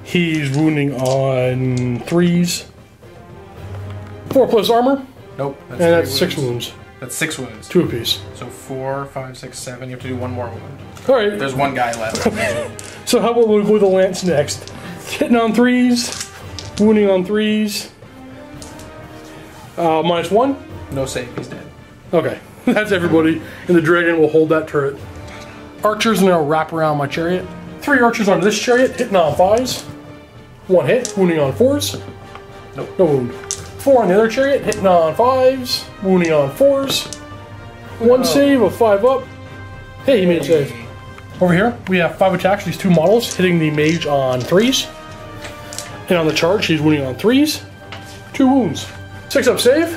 Speaker 1: He's wounding on 3s. 4+ armor.
Speaker 2: Nope.
Speaker 1: And that's 6 wounds.
Speaker 2: That's 6 wounds.
Speaker 1: 2 apiece.
Speaker 2: So 4, 5, 6, 7. You have to do 1 more wound.
Speaker 1: Alright.
Speaker 2: There's 1 guy left.
Speaker 1: So how about we go with the lance next? Hitting on 3s. Wounding on 3s. -1.
Speaker 2: No save. He's dead.
Speaker 1: Okay. That's everybody. And the dragon will hold that turret. Archers now wrap around my chariot. 3 archers on this chariot, hitting on 5s. 1 hit, wounding on 4s.
Speaker 2: Nope.
Speaker 1: No wound. 4 on the other chariot, hitting on 5s. Wounding on 4s. 1 save of 5 up. Hey, he made a save. Over here, we have 5 attacks, these 2 models, hitting the mage on 3s. And on the charge, he's wounding on 3s. 2 wounds. 6 up save.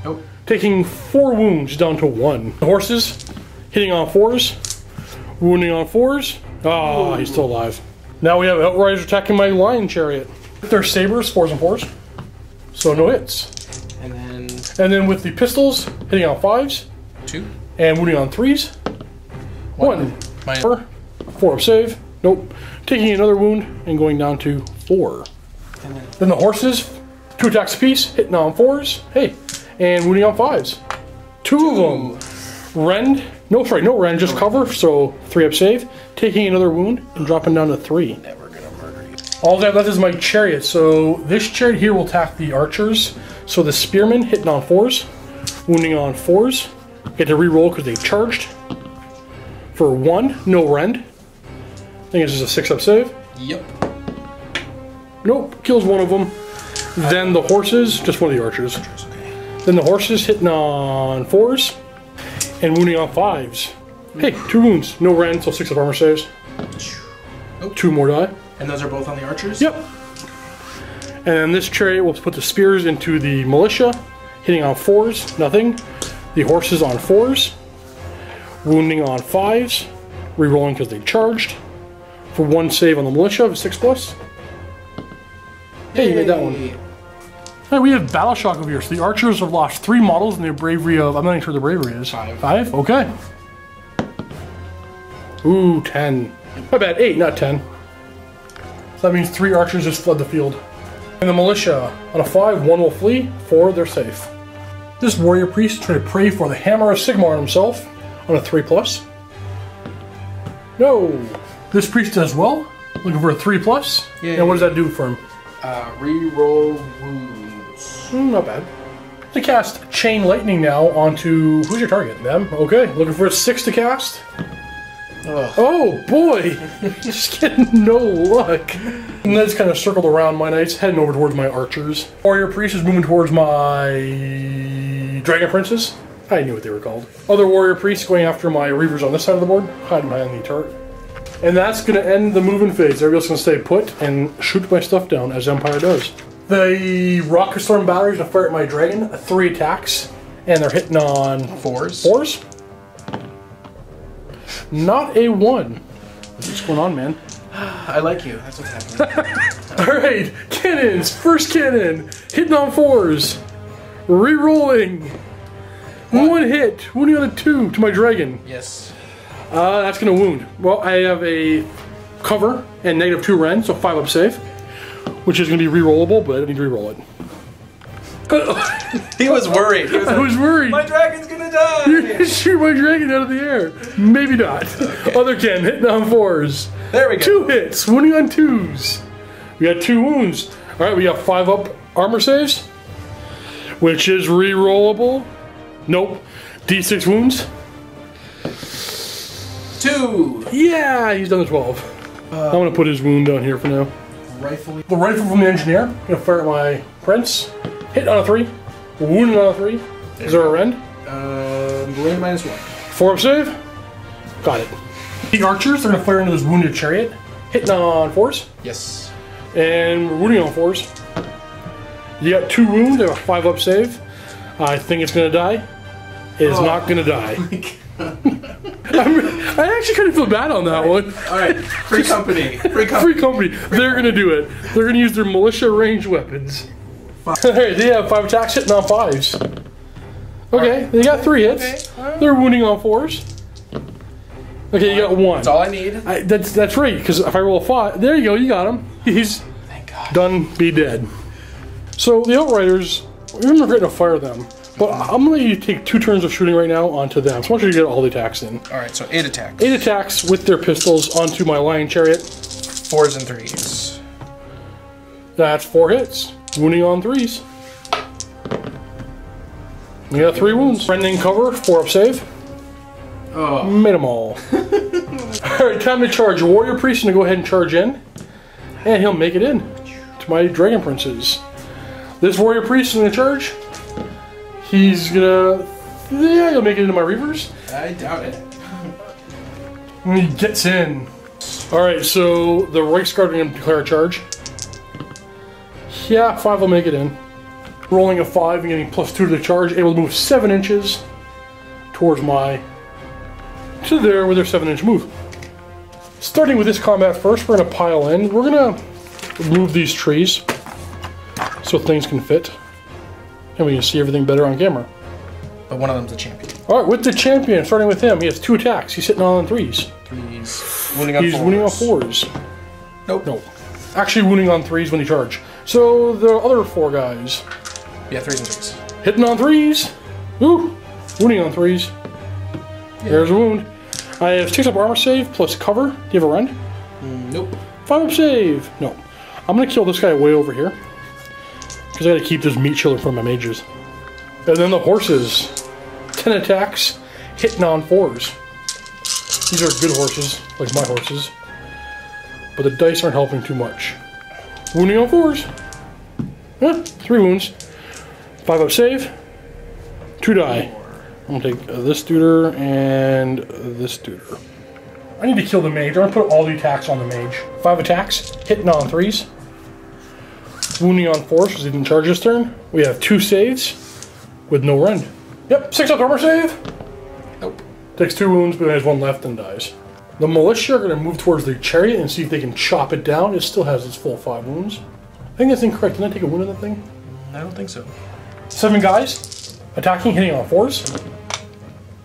Speaker 2: Nope.
Speaker 1: Taking 4 wounds down to 1. The horses, hitting on 4s. Wounding on 4s. Oh, he's still alive. Now we have Outriders attacking my Lion Chariot. They're sabers, 4s and 4s. So no hits.
Speaker 2: And
Speaker 1: then with the pistols, hitting on 5s.
Speaker 2: 2.
Speaker 1: And wounding on 3s. 1. 4 up save. Nope. Taking another wound and going down to 4. Then the horses, 2 attacks apiece, hitting on 4s. Hey. And wounding on 5s. 2 of them. Rend. No, sorry, no rend, just cover. So 3 up save. Taking another wound and dropping down to 3.
Speaker 2: Never gonna murder you.
Speaker 1: All I have left is my chariot. So this chariot here will attack the archers. So the spearmen hitting on 4s. Wounding on 4s. Get to re-roll because they charged. For 1, no rend. I think it's just a 6 up save.
Speaker 2: Yep.
Speaker 1: Nope, kills one of them. Then the horses, just one of the archers.
Speaker 2: Okay.
Speaker 1: Then the horses hitting on 4s and wounding on 5s. Hey, 2 wounds, no rend, so 6 up armor saves.
Speaker 2: Nope.
Speaker 1: 2 more die.
Speaker 2: And those are both on the archers?
Speaker 1: Yep. And then this chariot will put the spears into the militia, hitting on 4s, nothing. The horses on 4s, wounding on 5s, re-rolling because they charged. For 1 save on the militia of 6+. Hey, you made that one. Hey, we have Battle Shock over here. So the archers have lost 3 models in their bravery of... I'm not even sure the bravery is.
Speaker 2: 5.
Speaker 1: 5? Okay. Ooh, 10. My bad, 8, not 10. So that means 3 archers just fled the field. And the militia, on a 5, 1 will flee, 4, they're safe. This warrior priest is trying to pray for the Hammer of Sigmar on himself, on a 3+. No! This priest does well, looking for a 3+.
Speaker 2: Yay.
Speaker 1: And what does that do for him?
Speaker 2: Reroll wounds.
Speaker 1: Not bad. To cast Chain Lightning now onto... Who's your target? Them? Okay, looking for a 6 to cast.
Speaker 2: Ugh.
Speaker 1: Oh boy! Just getting no luck. And then it's kind of circled around my knights, heading over towards my archers. Warrior priest is moving towards my dragon princes. I knew what they were called. Other warrior priests going after my reavers on this side of the board, hiding behind the turret. And that's going to end the moving phase. Everybody's going to stay put and shoot my stuff down as Empire does. The Rocket Storm battery is going to fire at my dragon, 3 attacks, and they're hitting on
Speaker 2: 4s.
Speaker 1: 4s. Not a 1. What's going on, man?
Speaker 2: I like you. That's what's happening.
Speaker 1: Alright, cannons. First cannon. Hitting on 4s. Re-rolling. 1 hit. Wounding on a 2 to my dragon.
Speaker 2: Yes.
Speaker 1: That's going to wound. Well, I have a cover and -2 rend, so 5 up save. Which is going to be re-rollable, but I don't need to re-roll it.
Speaker 2: He was worried.
Speaker 1: I was worried.
Speaker 2: My dragon's gonna die!
Speaker 1: You're going to shoot my dragon out of the air. Maybe not. Okay. Other cannon. Hitting on 4s.
Speaker 2: There we go.
Speaker 1: 2 hits. Wounding on 2s. We got 2 wounds. Alright, we got 5 up armor saves. Which is re-rollable. Nope. D6 wounds.
Speaker 2: 2!
Speaker 1: Yeah, he's done the 12. I'm going to put his wound down here for now.
Speaker 2: Rifle.
Speaker 1: The rifle from the engineer. I'm going to fire at my prince. Hit on a 3. Wounded on a 3. Is there a rend?
Speaker 2: Wound -1.
Speaker 1: 4 up save. Got it. The archers, they're going to fire into this wounded chariot. Hitting on 4s.
Speaker 2: Yes.
Speaker 1: And we're wounding on 4s. You got 2 wounds. They have a 5 up save. I think it's going to die. It is not going to die. I actually kind of feel bad on that one.
Speaker 2: Alright, free company. Free company.
Speaker 1: Free company. They're going to do it. They're going to use their militia ranged weapons. Alright, they have 5 attacks hitting on 5s. Okay, they got 3 hits.
Speaker 2: Okay.
Speaker 1: They're wounding on 4s. Okay, you got 1.
Speaker 2: That's all I need.
Speaker 1: That's right, because if I roll a 5, there you go, you got him. He's
Speaker 2: Thank God.
Speaker 1: done, be dead. So the Outriders, we're not going to fire them. But I'm going to let you take 2 turns of shooting right now onto them. So I want you to get all the attacks in.
Speaker 2: Alright, so 8 attacks.
Speaker 1: 8 attacks with their pistols onto my Lion Chariot.
Speaker 2: 4s and 3s.
Speaker 1: That's 4 hits. Wounding on 3s. You got 3 wounds. Rending cover, 4 up save.
Speaker 2: Oh.
Speaker 1: Made them all. Alright, time to charge. Warrior Priest is going to go ahead and charge in. And he'll make it in to my Dragon Princes. This Warrior Priest is going to charge. He's gonna... Yeah, he'll make it into my Reavers.
Speaker 2: I doubt it.
Speaker 1: And he gets in. Alright, so the Reichsguard are going to declare a charge. Yeah, 5 will make it in. Rolling a 5 and getting +2 to the charge. Able to move 7 inches towards my... to there with their 7-inch move. Starting with this combat first, we're going to pile in. We're going to move these trees so things can fit. And we can see everything better on camera.
Speaker 2: But one of them's a champion.
Speaker 1: Alright, with the champion, starting with him, he has 2 attacks. He's hitting on 3s.
Speaker 2: He's wounding on 4s. Nope.
Speaker 1: No. Actually wounding on 3s when he charge. So the other 4 guys.
Speaker 2: Yeah, 3s and 3s.
Speaker 1: Hitting on 3s. Ooh. Wounding on 3s. Yeah. There's a wound. I have 6 up armor save plus cover. Do you have a rend?
Speaker 2: Nope.
Speaker 1: 5 up save. No. I'm going to kill this guy way over here. Because I got to keep this meat shield in front of my mages. And then the horses. 10 attacks. Hitting on 4s. These are good horses, like my horses. But the dice aren't helping too much. Wounding on 4s. 3 wounds. 5 up save. 2 die. I'm gonna take this duder and this duder. I need to kill the mage. I'm gonna put all the attacks on the mage. 5 attacks, hitting on 3s. Wounding on 4s because he didn't charge this turn. We have 2 saves with no rend. Yep, 6 up armor save.
Speaker 2: Nope.
Speaker 1: Takes 2 wounds, but has 1 left and dies. The militia are going to move towards the chariot and see if they can chop it down. It still has its full 5 wounds. I think that's incorrect. Didn't I take a wound on that thing?
Speaker 2: I don't think so.
Speaker 1: 7 guys. Attacking, hitting on 4s.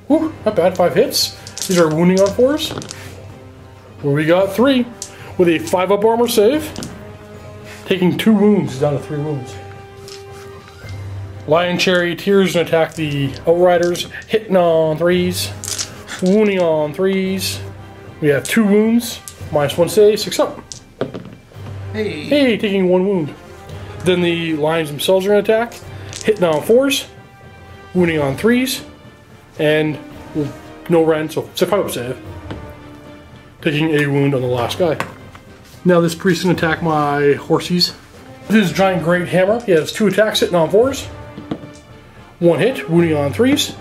Speaker 1: Whew, not bad. 5 hits. These are wounding on 4s. Where we got 3 with a 5 up armor save. Taking 2 wounds, down to 3 wounds. Lion Charioteers and attack the Outriders, hitting on 3s, wounding on 3s. We have 2 wounds, minus 1 save, 6 up. Hey, taking 1 wound. Then the Lions themselves are going to attack, hitting on 4s, wounding on 3s, and no rend, so 5 up save. Taking a wound on the last guy. Now this priest can attack my horsies. With his giant great hammer, he has 2 attacks, hitting on 4s. 1 hit, wounding on 3s,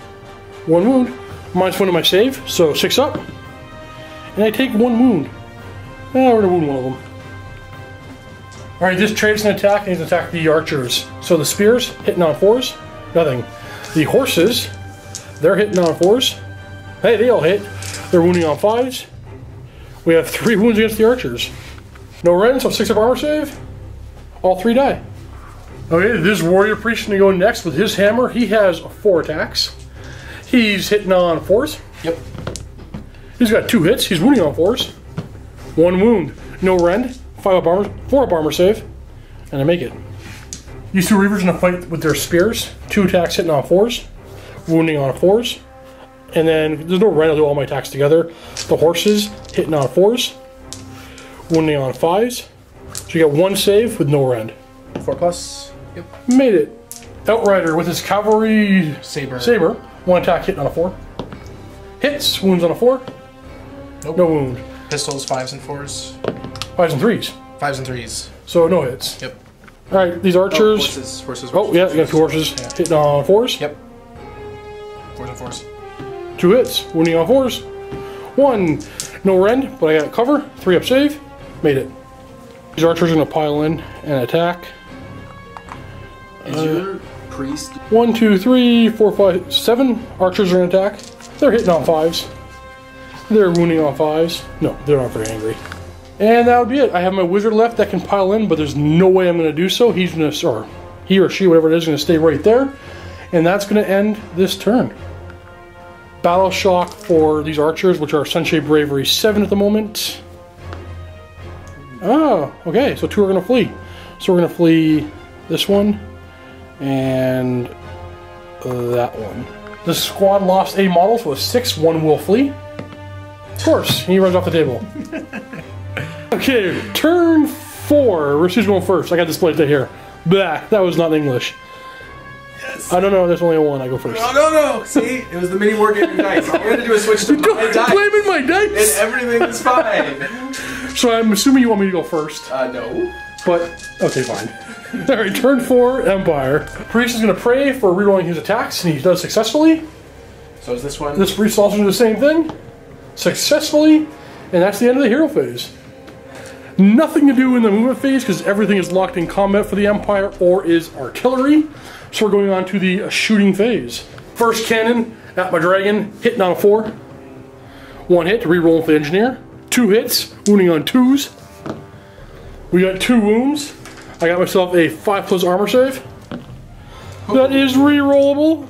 Speaker 1: 1 wound, minus 1 to my save, so 6 up. And I take 1 wound. We're gonna wound one of them. Alright, this trade's gonna attack, and he's gonna attack the archers. So the spears, hitting on 4s, nothing. The horses, they're hitting on 4s. Hey, they all hit. They're wounding on 5s. We have 3 wounds against the archers. No rend, so 6 up armor save. All 3 die. Okay, this warrior priest is going to go next with his hammer. He has 4 attacks. He's hitting on 4s.
Speaker 2: Yep.
Speaker 1: He's got 2 hits. He's wounding on 4s. 1 wound. No rend. 5 up armor. 4 up armor save. And I make it. These 2 reavers are going to fight with their spears. 2 attacks hitting on 4s. Wounding on 4s. And then there's no rend. I'll do all my attacks together. The horses hitting on 4s. Wounding on 5s. So you got 1 save with no rend.
Speaker 2: 4+. Yep.
Speaker 1: Made it. Outrider with his cavalry saber. 1 attack hitting on a 4. Hits. Wounds on a 4.
Speaker 2: Nope.
Speaker 1: No wound.
Speaker 2: Pistols, 5s and 4s.
Speaker 1: 5s and 3s.
Speaker 2: 5s and 3s.
Speaker 1: So no hits.
Speaker 2: Yep.
Speaker 1: Alright, these archers.
Speaker 2: Horses.
Speaker 1: Oh, yeah, you got 2 horses. Yeah. Hitting on 4s.
Speaker 2: Yep. 4s and 4s.
Speaker 1: 2 hits. Wounding on 4s. 1. No rend, but I got cover. 3 up save. Made it. These archers are going to pile in and attack.
Speaker 2: Is your priest?
Speaker 1: 1, 2, 3, 4, 5, 7 archers are going to attack. They're hitting on 5s. They're wounding on 5s. No, they're not very angry. And that would be it. I have my wizard left that can pile in, but there's no way I'm going to do so. He's going to, or he or she, whatever it is, going to stay right there. And that's going to end this turn. Battle shock for these archers, which are Sunshade Bravery 7 at the moment. Oh, okay, so 2 are going to flee. So we're going to flee this one and that one. The squad lost a model, so a 6, 1 will flee. Of course, he runs off the table. Okay, turn 4. Who's going first? I got displayed right here. Blah, that was not English.
Speaker 2: Yes.
Speaker 1: I don't know, there's only a 1, I go first.
Speaker 2: No, see? It was the MiniWarGaming dice. All we had to do was switch to my dice.
Speaker 1: Blaming my dice!
Speaker 2: And everything is fine.
Speaker 1: So I'm assuming you want me to go first.
Speaker 2: No.
Speaker 1: But, okay, fine. Alright, turn 4, Empire. Priest is going to pray for rerolling his attacks, and he does successfully.
Speaker 2: So is this one?
Speaker 1: This priest also does the same thing. Successfully, and that's the end of the hero phase. Nothing to do in the movement phase, because everything is locked in combat for the Empire, or is artillery. So we're going on to the shooting phase. First cannon at my dragon, hitting on a 4. 1 hit, reroll for the engineer. 2 hits, wounding on 2s. We got 2 wounds. I got myself a 5+ armor save. That is rerollable.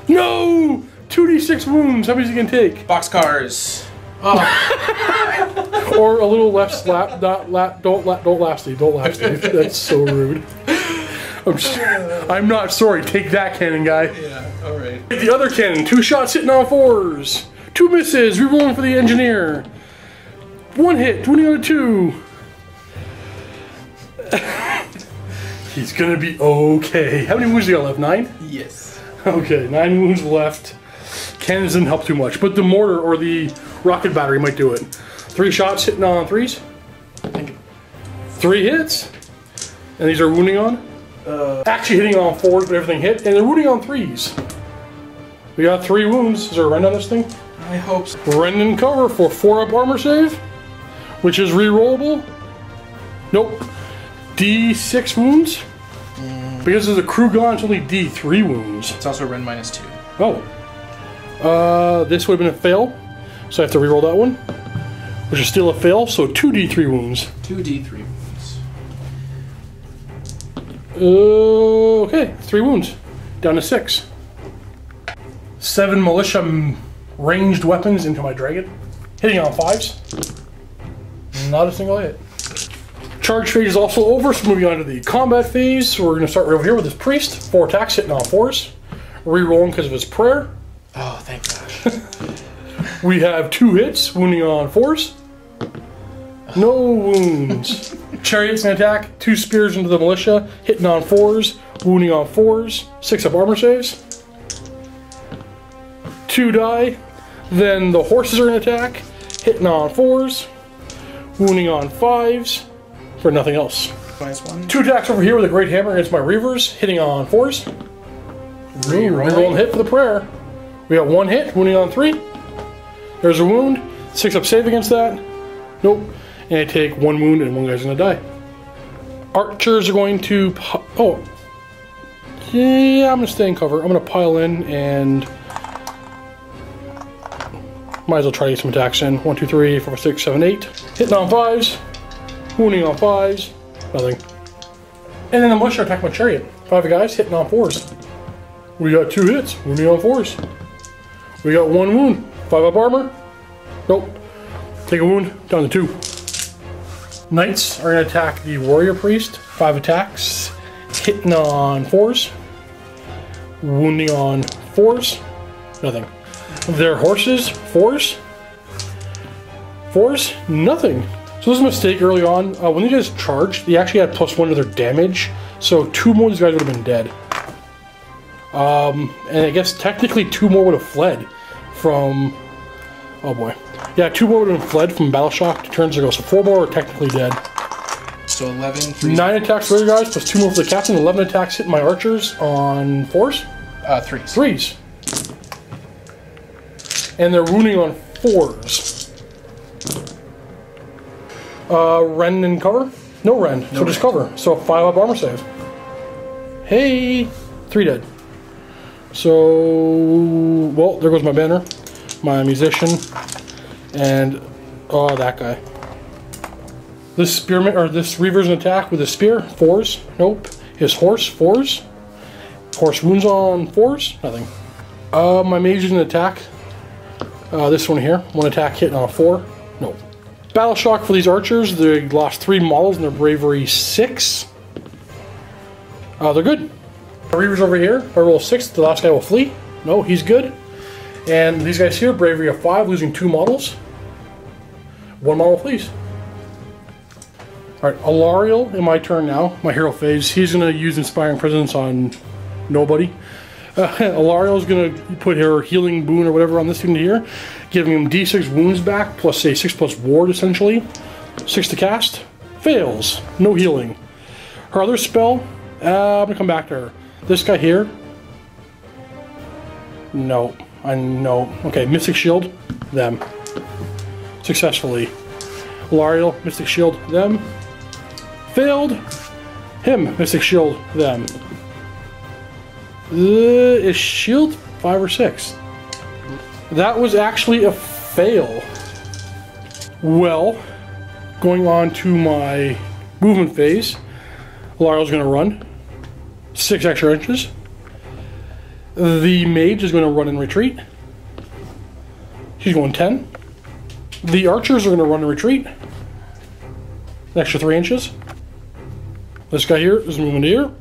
Speaker 1: No! 2d6 wounds. How many is he gonna take?
Speaker 2: Boxcars. Oh.
Speaker 1: Or a little left slap. Don't laugh, Steve. Don't laugh, Steve. That's so rude. I'm not sorry. Take that, cannon guy.
Speaker 2: Yeah. All right.
Speaker 1: The other cannon. 2 shots hitting on 4s. 2 misses. Rerolling for the engineer. 1 hit. 20 on a 2. He's gonna be okay. How many wounds do you got left? 9?
Speaker 2: Yes.
Speaker 1: Okay, 9 wounds left. Cannons didn't help too much, but the mortar or the rocket battery might do it. 3 shots hitting on 3s. 3 hits. And these are wounding on? Actually hitting on 4s, but everything hit. And they're wounding on 3s. We got 3 wounds. Is there a rend on this thing?
Speaker 2: I hope so.
Speaker 1: Rend and cover for 4-up armor save, which is re-rollable. Nope. D6 wounds. Because there's a crew gone, it's only D3 wounds.
Speaker 2: It's also Rend -2.
Speaker 1: Oh. This would have been a fail, so I have to reroll that one, which is still a fail, so 2d3 wounds.
Speaker 2: 2d3 wounds.
Speaker 1: Okay, 3 wounds. Down to 6. 7 militia ranged weapons into my dragon. Hitting on 5s. Not a single hit. Charge phase is also over, so moving on to the combat phase. So we're going to start right over here with this priest. 4 attacks hitting on 4s. Rerolling because of his prayer.
Speaker 2: Oh, thank gosh.
Speaker 1: We have 2 hits, wounding on 4s. No wounds. Chariots and attack, 2 spears into the militia, hitting on 4s, wounding on 4s, 6-up armor saves. 2 die. Then the horses are in attack, hitting on 4s, wounding on 5s, for nothing else.
Speaker 2: -1.
Speaker 1: 2 attacks over here with a great hammer against my reavers, hitting on 4s. Rerolling hit for the prayer. We got 1 hit, wounding on 3. There's a wound. 6-up save against that. Nope. And I take 1 wound and 1 guy's gonna die. Archers are going to... Oh. Yeah, I'm gonna stay in cover. I'm gonna pile in and... Might as well try to get some attacks in. 1, 2, 3, 4, 5, 6, 7, 8. Hitting on 5s. Wounding on 5s. Nothing. And then the militia attack my chariot. 5 guys hitting on 4s. We got 2 hits. Wounding on 4s. We got 1 wound. 5-up armor. Nope. Take a wound. Down to 2. Knights are going to attack the warrior priest. 5 attacks. Hitting on 4s. Wounding on 4s. Nothing. Their horses. 4s. 4s. Nothing. So this was a mistake early on. When they just charged, they actually had +1 to their damage. So 2 more of these guys would have been dead. And I guess technically 2 more would have fled from... Oh boy. Yeah, 2 more would have fled from battle shock 2 turns ago. So 4 more are technically dead.
Speaker 2: So 11, 3...
Speaker 1: 9 attacks for the guys, plus 2 more for the captain. 11 attacks hitting my archers on 4s?
Speaker 2: 3s.
Speaker 1: 3s. And they're wounding on 4s. Rend and cover? No rend, so just cover. So 5-up armor save. Hey! 3 dead. So, well, there goes my banner, my musician, and, oh, that guy. This spearman, or this reaver's an attack with a spear, 4s, nope. His horse, 4s. Horse wounds on 4s, nothing. My mage is an attack. This one here, 1 attack hitting on a 4, nope. Battle shock for these archers, they lost 3 models and their bravery 6. They're good. Reavers over here, if I roll 6, the last guy will flee. No, he's good. And these guys here, bravery of 5, losing 2 models. 1 model flees. Alright, Alariel in my turn now, my hero phase. He's going to use Inspiring Presence on nobody. Alariel's going to put her healing boon or whatever on this thing here, giving him D6 wounds back, plus a 6+ ward essentially. 6 to cast. Fails. No healing. Her other spell, I'm going to come back to her. This guy here. No. I know. Okay, Mystic Shield. Them. Successfully. Alariel, Mystic Shield. Them. Failed. Him, Mystic Shield. Them. Is shield 5 or 6? That was actually a fail. Well, going on to my movement phase, Lyle's going to run 6 extra inches. The mage is going to run and retreat. She's going 10. The archers are going to run and retreat. An extra 3 inches. This guy here is moving to here.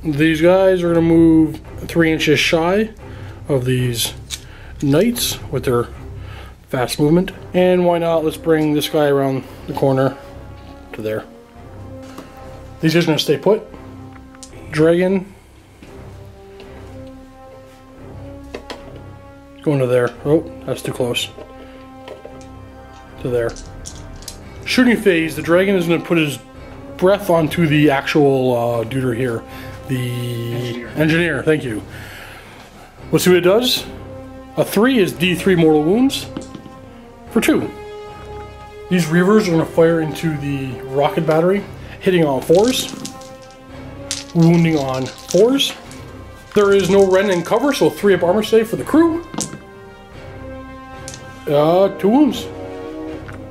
Speaker 1: These guys are going to move 3 inches shy of these knights with their fast movement. And why not, let's bring this guy around the corner to there. These guys are going to stay put. Dragon. Going to there. Oh, that's too close. To there. Shooting phase, the dragon is going to put his breath onto the actual duder here. The engineer, thank you. Let's see what it does. A 3 is D3 mortal wounds for 2. These reavers are going to fire into the rocket battery, hitting on 4s, wounding on 4s. There is no Ren in cover, so 3 up armor save for the crew. 2 wounds.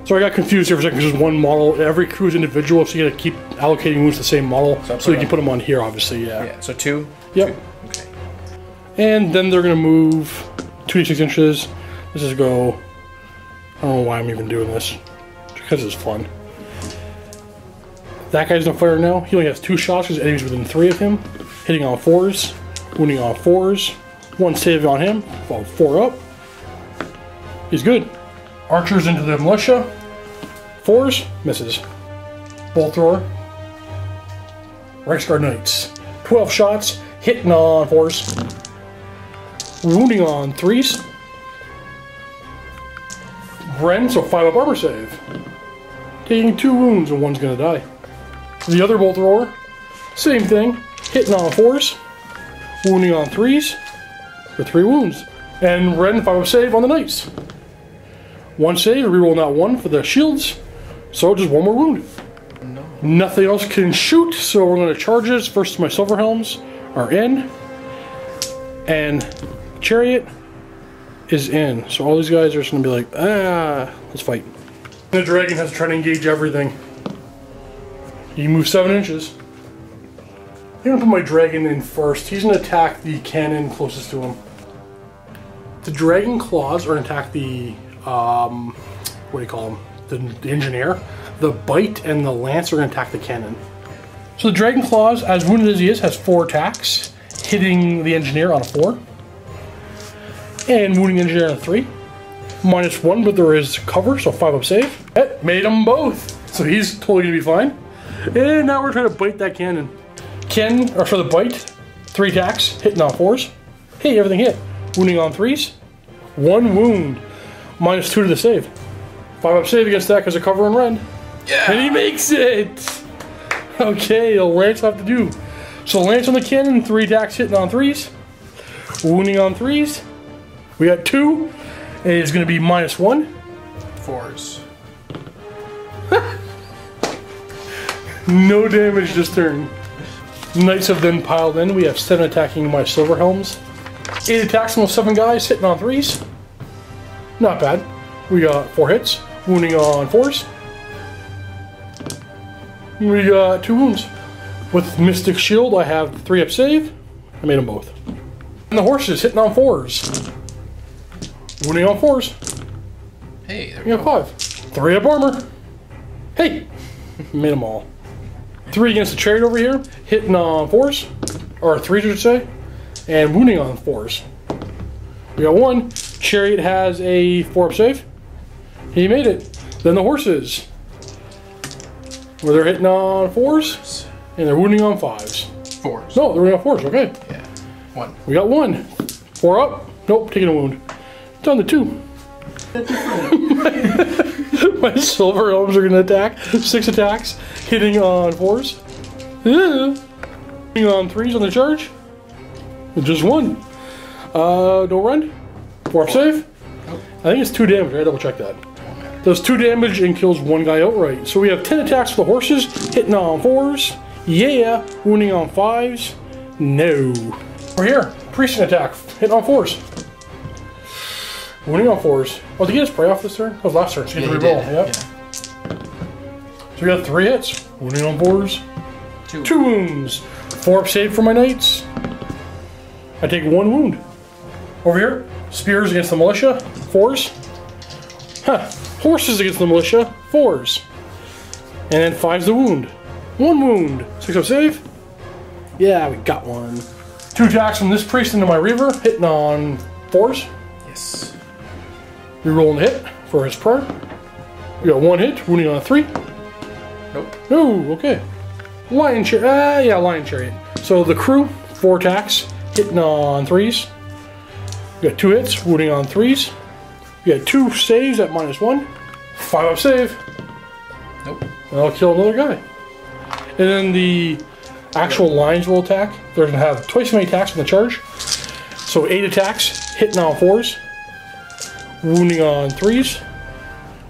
Speaker 1: So I got confused here for a second because there's one model. Every crew is individual, so you got to keep allocating wounds to the same model. So you can put them on here, obviously, yeah.
Speaker 2: Yeah, so 2?
Speaker 1: Yep.
Speaker 2: 2. Okay.
Speaker 1: And then they're going to move 2d6 inches. This is go... I don't know why I'm even doing this. Because it's fun. That guy's on fire now. He only has 2 shots because enemies within 3 of him. Hitting on 4s. Wounding on 4s. 1 save on him. 4 up. He's good. Archers into the militia. 4s. Misses. Bolt thrower. Reichsguard Knights. 12 shots. Hitting on 4s. Wounding on 3s. Ren, so 5 up armor save. Taking 2 wounds and 1's gonna die. The other bolt thrower, same thing. Hitting on 4s. Wounding on 3s. For 3 wounds. And Ren, 5 up save on the Knights. 1 save, reroll that 1 for the shields. So just 1 more wound. No. Nothing else can shoot, so we're gonna charge this. First, my silver helms are in. And chariot is in. So all these guys are just gonna be like, let's fight. The dragon has to try to engage everything. He moves 7 inches. I'm gonna put my dragon in first. He's gonna attack the cannon closest to him. The dragon claws are gonna attack the, what do you call him? The engineer. The bite and the lance are gonna attack the cannon. So the dragon claws, as wounded as he is, has 4 attacks, hitting the engineer on a 4. And wounding the engineer on a 3. -1, but there is cover, so 5 up save. Made them both. So he's totally gonna be fine. And now we're trying to bite that cannon. Or for the bite, 3 attacks, hitting on 4s. Hey, everything hit. Wounding on 3s. 1 wound. -2 to the save. 5 up save against that because of cover and Ren.
Speaker 2: Yeah.
Speaker 1: And he makes it! Okay, the lance will have to do. So lance on the cannon, 3 attacks hitting on 3s. Wounding on 3s. We got 2. And it's going to be -1.
Speaker 2: 4s.
Speaker 1: No damage this turn. Knights have then piled in. We have 7 attacking my silver helms. 8 attacks on those 7 guys, hitting on 3s. Not bad. We got 4 hits. Wounding on 4s. We got 2 wounds. With Mystic Shield, I have 3 up save. I made them both. And the horses hitting on 4s. Wounding on 4s.
Speaker 2: Hey, there
Speaker 1: we got 5. 3 up armor. Hey! Made them all. 3 against the chariot over here. Hitting on 4s. Or 3s, I should say. And wounding on 4s. We got 1. Chariot has a 4 up save. He made it. Then the horses. Where they're hitting on 4s. And they're wounding on 5s.
Speaker 2: 4s.
Speaker 1: No, they're wounding on 4s, okay.
Speaker 2: Yeah. 1.
Speaker 1: We got 1. 4 up. Nope, taking a wound. Down to 2. My silver elves are going to attack. 6 attacks. Hitting on 4s. Hitting on 3s on the charge. Just 1. Don't run. 4 up save. Nope. I think it's 2 damage. I double check that. Okay. Does 2 damage and kills 1 guy outright. So we have 10 attacks for the horses. Hitting on 4s. Yeah. Wounding on 5s. No. We're here. Priest attack. Hitting on 4s. Wounding on 4s. Oh, did he get his prey off this turn? That was last turn, so you get to reroll. Yep.
Speaker 2: Yeah.
Speaker 1: So we got 3 hits. Wounding on 4s. 2 wounds. 4 up save for my knights. I take 1 wound. Over here, spears against the militia. 4s. Huh. Horses against the militia. 4s. And then 5's the wound. 1 wound. 6 up save. Yeah, we got 1. 2 attacks from this priest into my reaver, hitting on 4s.
Speaker 2: Yes.
Speaker 1: Rerolling the hit for his prayer. We got 1 hit, wounding on a 3.
Speaker 2: Nope.
Speaker 1: No, okay. Lion chariot. Yeah, lion chariot. So the crew, 4 attacks, hitting on 3s. We got 2 hits, wounding on 3s. We got 2 saves at -1. 5 up save.
Speaker 2: Nope.
Speaker 1: And I'll kill another guy. And then the actual lions will attack. They're going to have twice as many attacks in the charge. So 8 attacks, hitting on 4s. Wounding on 3s.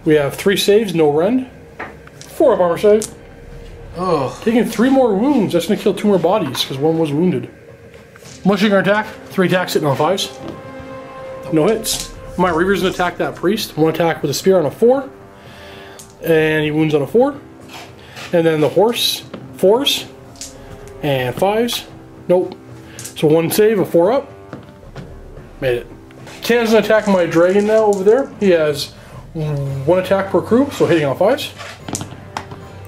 Speaker 1: We have 3 saves, no rend. 4 up armor save.
Speaker 2: Oh.
Speaker 1: Taking 3 more wounds. That's going to kill 2 more bodies because 1 was wounded. Mushing our attack. 3 attacks hitting on 5s. No hits. My reaver's going to attack that priest. 1 attack with a spear on a 4. And he wounds on a 4. And then the horse, 4s. And 5s. Nope. So 1 save, a 4 up. Made it. Cannon's going to attack my dragon now over there. He has 1 attack per crew, so hitting on 5s.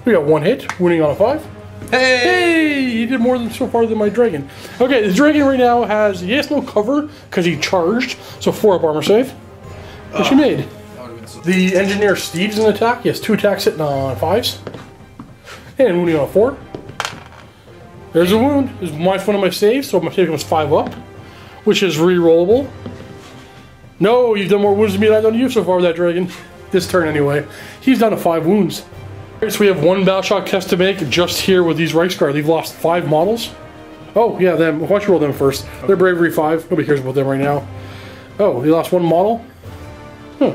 Speaker 1: We got 1 hit, wounding on a 5. Hey! He did more than so far than my dragon. Okay, the dragon right now he has no cover because he charged, so 4 up armor save. Which he made. The engineer Steve's an attack. He has 2 attacks hitting on 5s. And wounding on a 4. There's a wound. This is one of my saves, so my save becomes 5 up, which is re-rollable. No, you've done more wounds than me than I've done to you so far with that dragon. This turn anyway. He's down to 5 wounds. Alright, so we have 1 battle shock test to make just here with these Reichsguard. They've lost 5 models. Oh, yeah, them. Why don't you roll them first? They're bravery 5. Nobody cares about them right now. Oh, they lost 1 model? Huh.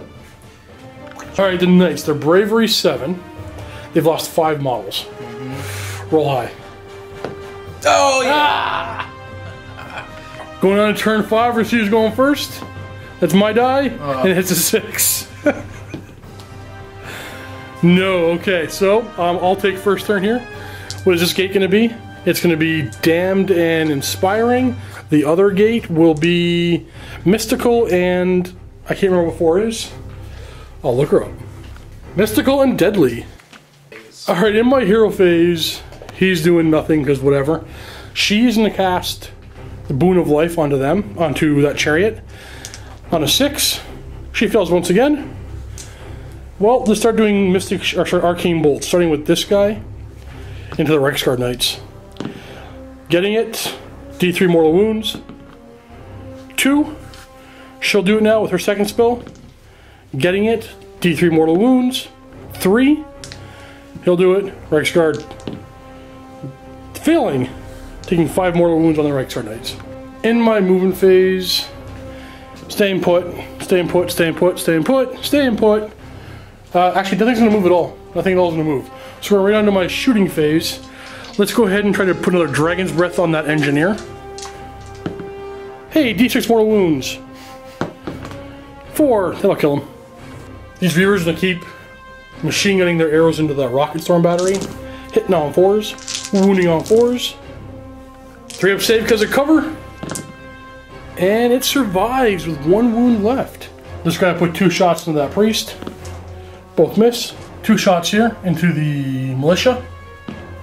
Speaker 1: Alright, the knights. They're bravery 7. They've lost 5 models. Roll high.
Speaker 2: Oh, yeah! Ah!
Speaker 1: Going on to turn 5, let's see who's going first. That's my die, and it's a 6. No, okay, so I'll take first turn here. What is this gate going to be? It's going to be damned and inspiring. The other gate will be mystical and I can't remember what 4 is. I'll look her up. Mystical and deadly. Alright, in my hero phase, he's doing nothing because whatever. She's going to cast the Boon of Life onto that chariot. On a 6, she fails once again. Well, let's start doing arcane bolts, starting with this guy into the Reichsguard Knights. Getting it, D3 mortal wounds. 2, she'll do it now with her second spell. Getting it, D3 mortal wounds. 3, he'll do it, Reichsguard. Failing, taking 5 mortal wounds on the Reichsguard Knights. In my movement phase, staying put, staying put, staying put, staying put, staying put. Actually, nothing's going to move at all. Nothing at all is going to move. So we're right onto my shooting phase. Let's go ahead and try to put another Dragon's Breath on that engineer. Hey, D6 mortal wounds. 4, that'll kill him. These viewers are going to keep machine gunning their arrows into the rocket storm battery. Hitting on 4s, wounding on 4s. 3 up save because of cover. And it survives with 1 wound left. Just gonna put 2 shots into that priest. Both miss. 2 shots here into the militia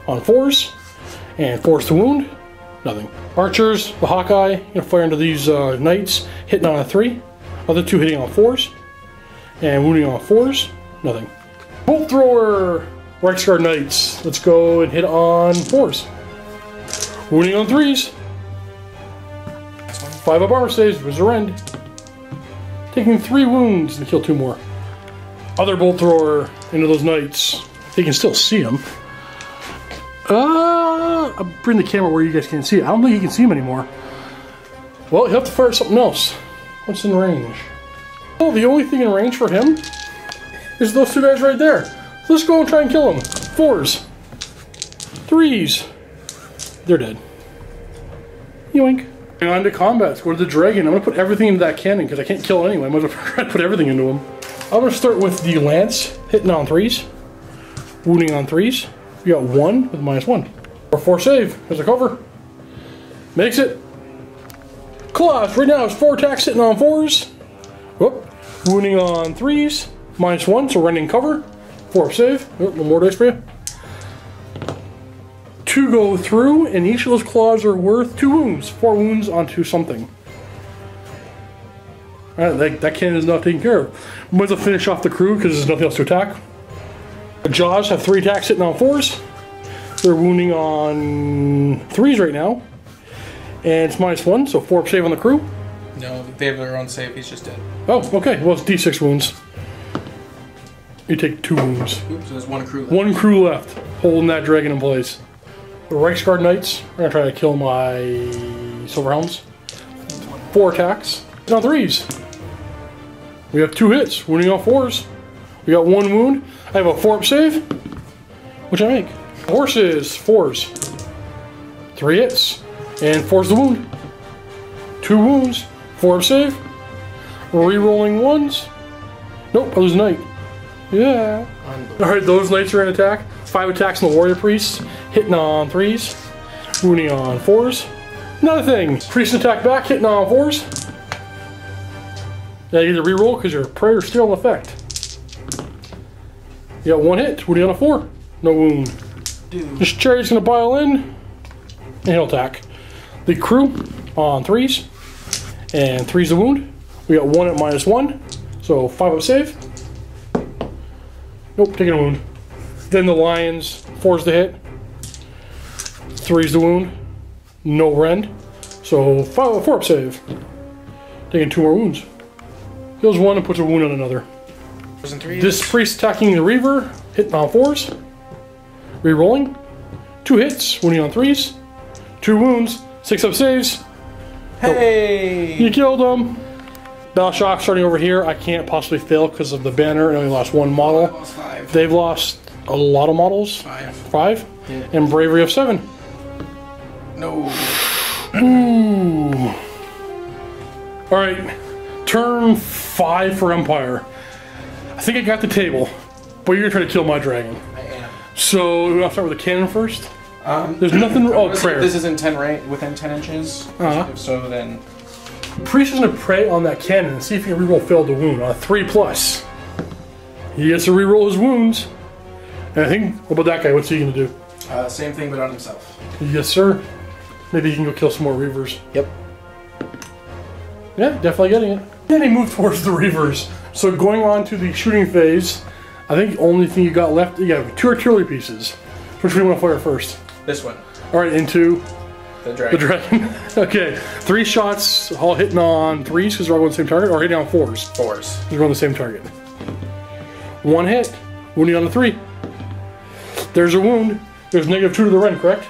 Speaker 1: on 4s. And 4s to wound. Nothing. Archers, the Hawkeye, gonna fire into these knights, hitting on a 3. Other 2 hitting on 4s. And wounding on 4s. Nothing. Bolt thrower, Reichsguard Knights. Let's go and hit on 4s. Wounding on 3s. 5 up armor saves, was a rend. Taking 3 wounds and kill 2 more. Other bolt thrower into those knights. They can still see them. I'll bring the camera where you guys can see it. I don't think you can see him anymore. Well, you have to fire something else. What's in range? Well, the only thing in range for him is those 2 guys right there. So let's go and try and kill them. 4s. 3s. They're dead. Yoink. On to combat. Let's go to the dragon. I'm going to put everything into that cannon because I can't kill it anyway. I'm going to try to put everything into him. I'm going to start with the lance, hitting on 3s, wounding on 3s. We got 1 with -1. Or 4 save. There's a cover. Makes it. Claws. Right now it's 4 attacks hitting on 4s. Whoop. Wounding on 3s. -1, so running cover. 4 save. Oh, no more dice for you. 2 go through, and each of those claws are worth 2 wounds. 4 wounds onto something. Alright, that cannon is not taken care of. Might as well finish off the crew because there's nothing else to attack. The jaws have 3 attacks hitting on 4s. They're wounding on 3s right now. And it's -1, so 4 save on the crew.
Speaker 2: No, they have their own save. He's just dead.
Speaker 1: Oh, okay. Well, it's D6 wounds. You take 2 wounds.
Speaker 2: Oops, so there's 1 crew left.
Speaker 1: 1 crew left, holding that dragon in place. The Reichsguard Knights are going to try to kill my Silver Helms. 4 attacks. And on 3s. We have 2 hits, wounding on 4s. We got 1 wound. I have a 4-up save, which I make. Horses, 4s. 3 hits, and 4's the wound. 2 wounds, 4-up save. Re-rolling 1s. Nope, I lose a knight. Yeah. Alright, those knights are in attack. 5 attacks on the warrior priests, hitting on 3s, wounding on 4s. Another thing, priest attack back, hitting on 4s. Yeah, you get to reroll because your prayer's still in effect. You got 1 hit, wounding on a 4. No wound.
Speaker 2: Dude.
Speaker 1: This chariot's gonna pile in, and he'll attack. The crew on 3s, and 3's the wound. We got 1 at -1, so 5-up save. Nope, taking a wound. Then the lions, 4's the hit, 3's the wound, no rend, so 4-up save. Taking 2 more wounds. Heals 1 and puts a wound on another. This priest attacking the reaver, hitting on 4s, re-rolling, 2 hits, wounding on 3s, 2 wounds, 6-up saves.
Speaker 2: Hey!
Speaker 1: You killed him. Battle Shock starting over here. I can't possibly fail because of the banner and only lost 1 model.
Speaker 2: I lost 5.
Speaker 1: They've lost a lot of models. 5?
Speaker 2: Yeah.
Speaker 1: And bravery of 7.
Speaker 2: No.
Speaker 1: Ooh. Alright. Turn 5 for Empire. I think I got the table, but you're gonna try to kill my dragon.
Speaker 2: I am.
Speaker 1: So we're gonna start with the cannon first. There's nothing. Oh, prayer.
Speaker 2: This is in 10 within 10 inches. If so, then
Speaker 1: Priest is gonna pray on that cannon and see if he can reroll failed to wound on a 3+. He gets to reroll his wounds. And I think, what about that guy? What's he gonna do?
Speaker 2: same thing, but on himself.
Speaker 1: Yes, sir. Maybe he can go kill some more reavers.
Speaker 2: Yep.
Speaker 1: Yeah, definitely getting it. Then he moved towards the reavers. So going on to the shooting phase, I think the only thing you got left, you have 2 artillery pieces. Which one do you want to fire first?
Speaker 2: This one.
Speaker 1: Alright, into
Speaker 2: the dragon.
Speaker 1: Okay, 3 shots, all hitting on 3s because they're all on the same target, or hitting on 4s?
Speaker 2: 4s.
Speaker 1: They're on the same target. 1 hit, wounding on the 3. There's a wound. There's -2 to the rend, correct?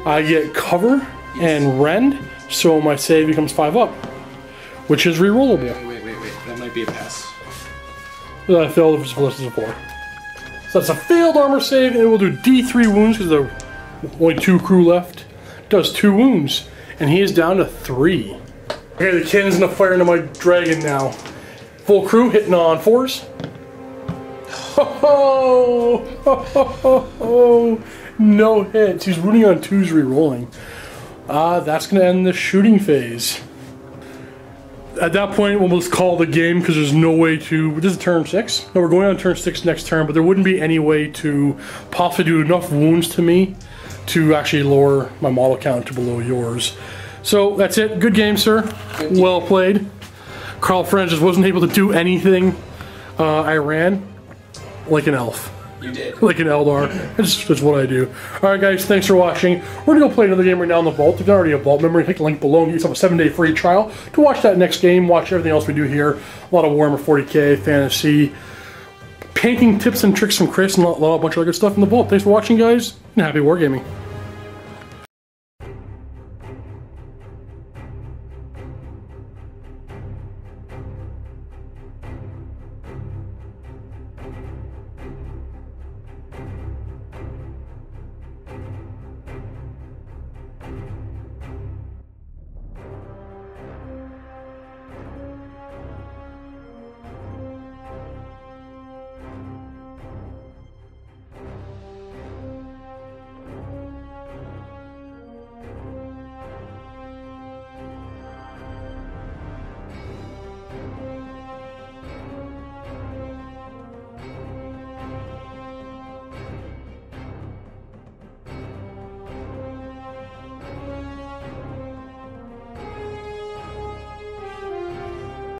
Speaker 1: I get cover and rend, so my save becomes 5-up, which is rerollable.
Speaker 2: Wait. That might be a pass.
Speaker 1: I failed if it's less than a 4. So that's a failed armor save, and it will do D3 wounds because there are only 2 crew left. Does 2 wounds, and he is down to 3. Okay, the cannon's gonna fire into my dragon now. Full crew hitting on 4s. Ho! No hits. He's wounding on 2s, re-rolling. That's gonna end the shooting phase. At that point, we'll just call the game because there's no way to. This is turn 6. No, we're going on turn 6 next turn, but there wouldn't be any way to possibly do enough wounds to me to actually lower my model count to below yours. So that's it. Good game, sir. Well played. Carl French just wasn't able to do anything. I ran like an elf.
Speaker 2: You did.
Speaker 1: Like an Eldar. That's what I do. Alright guys, thanks for watching. We're going to go play another game right now in the Vault. If you're not already a Vault member, click the link below and get yourself a 7-day free trial to watch that next game, watch everything else we do here. A lot of Warhammer 40k, fantasy, painting tips and tricks from Chris, and a bunch of other good stuff in the Vault. Thanks for watching guys, and happy wargaming.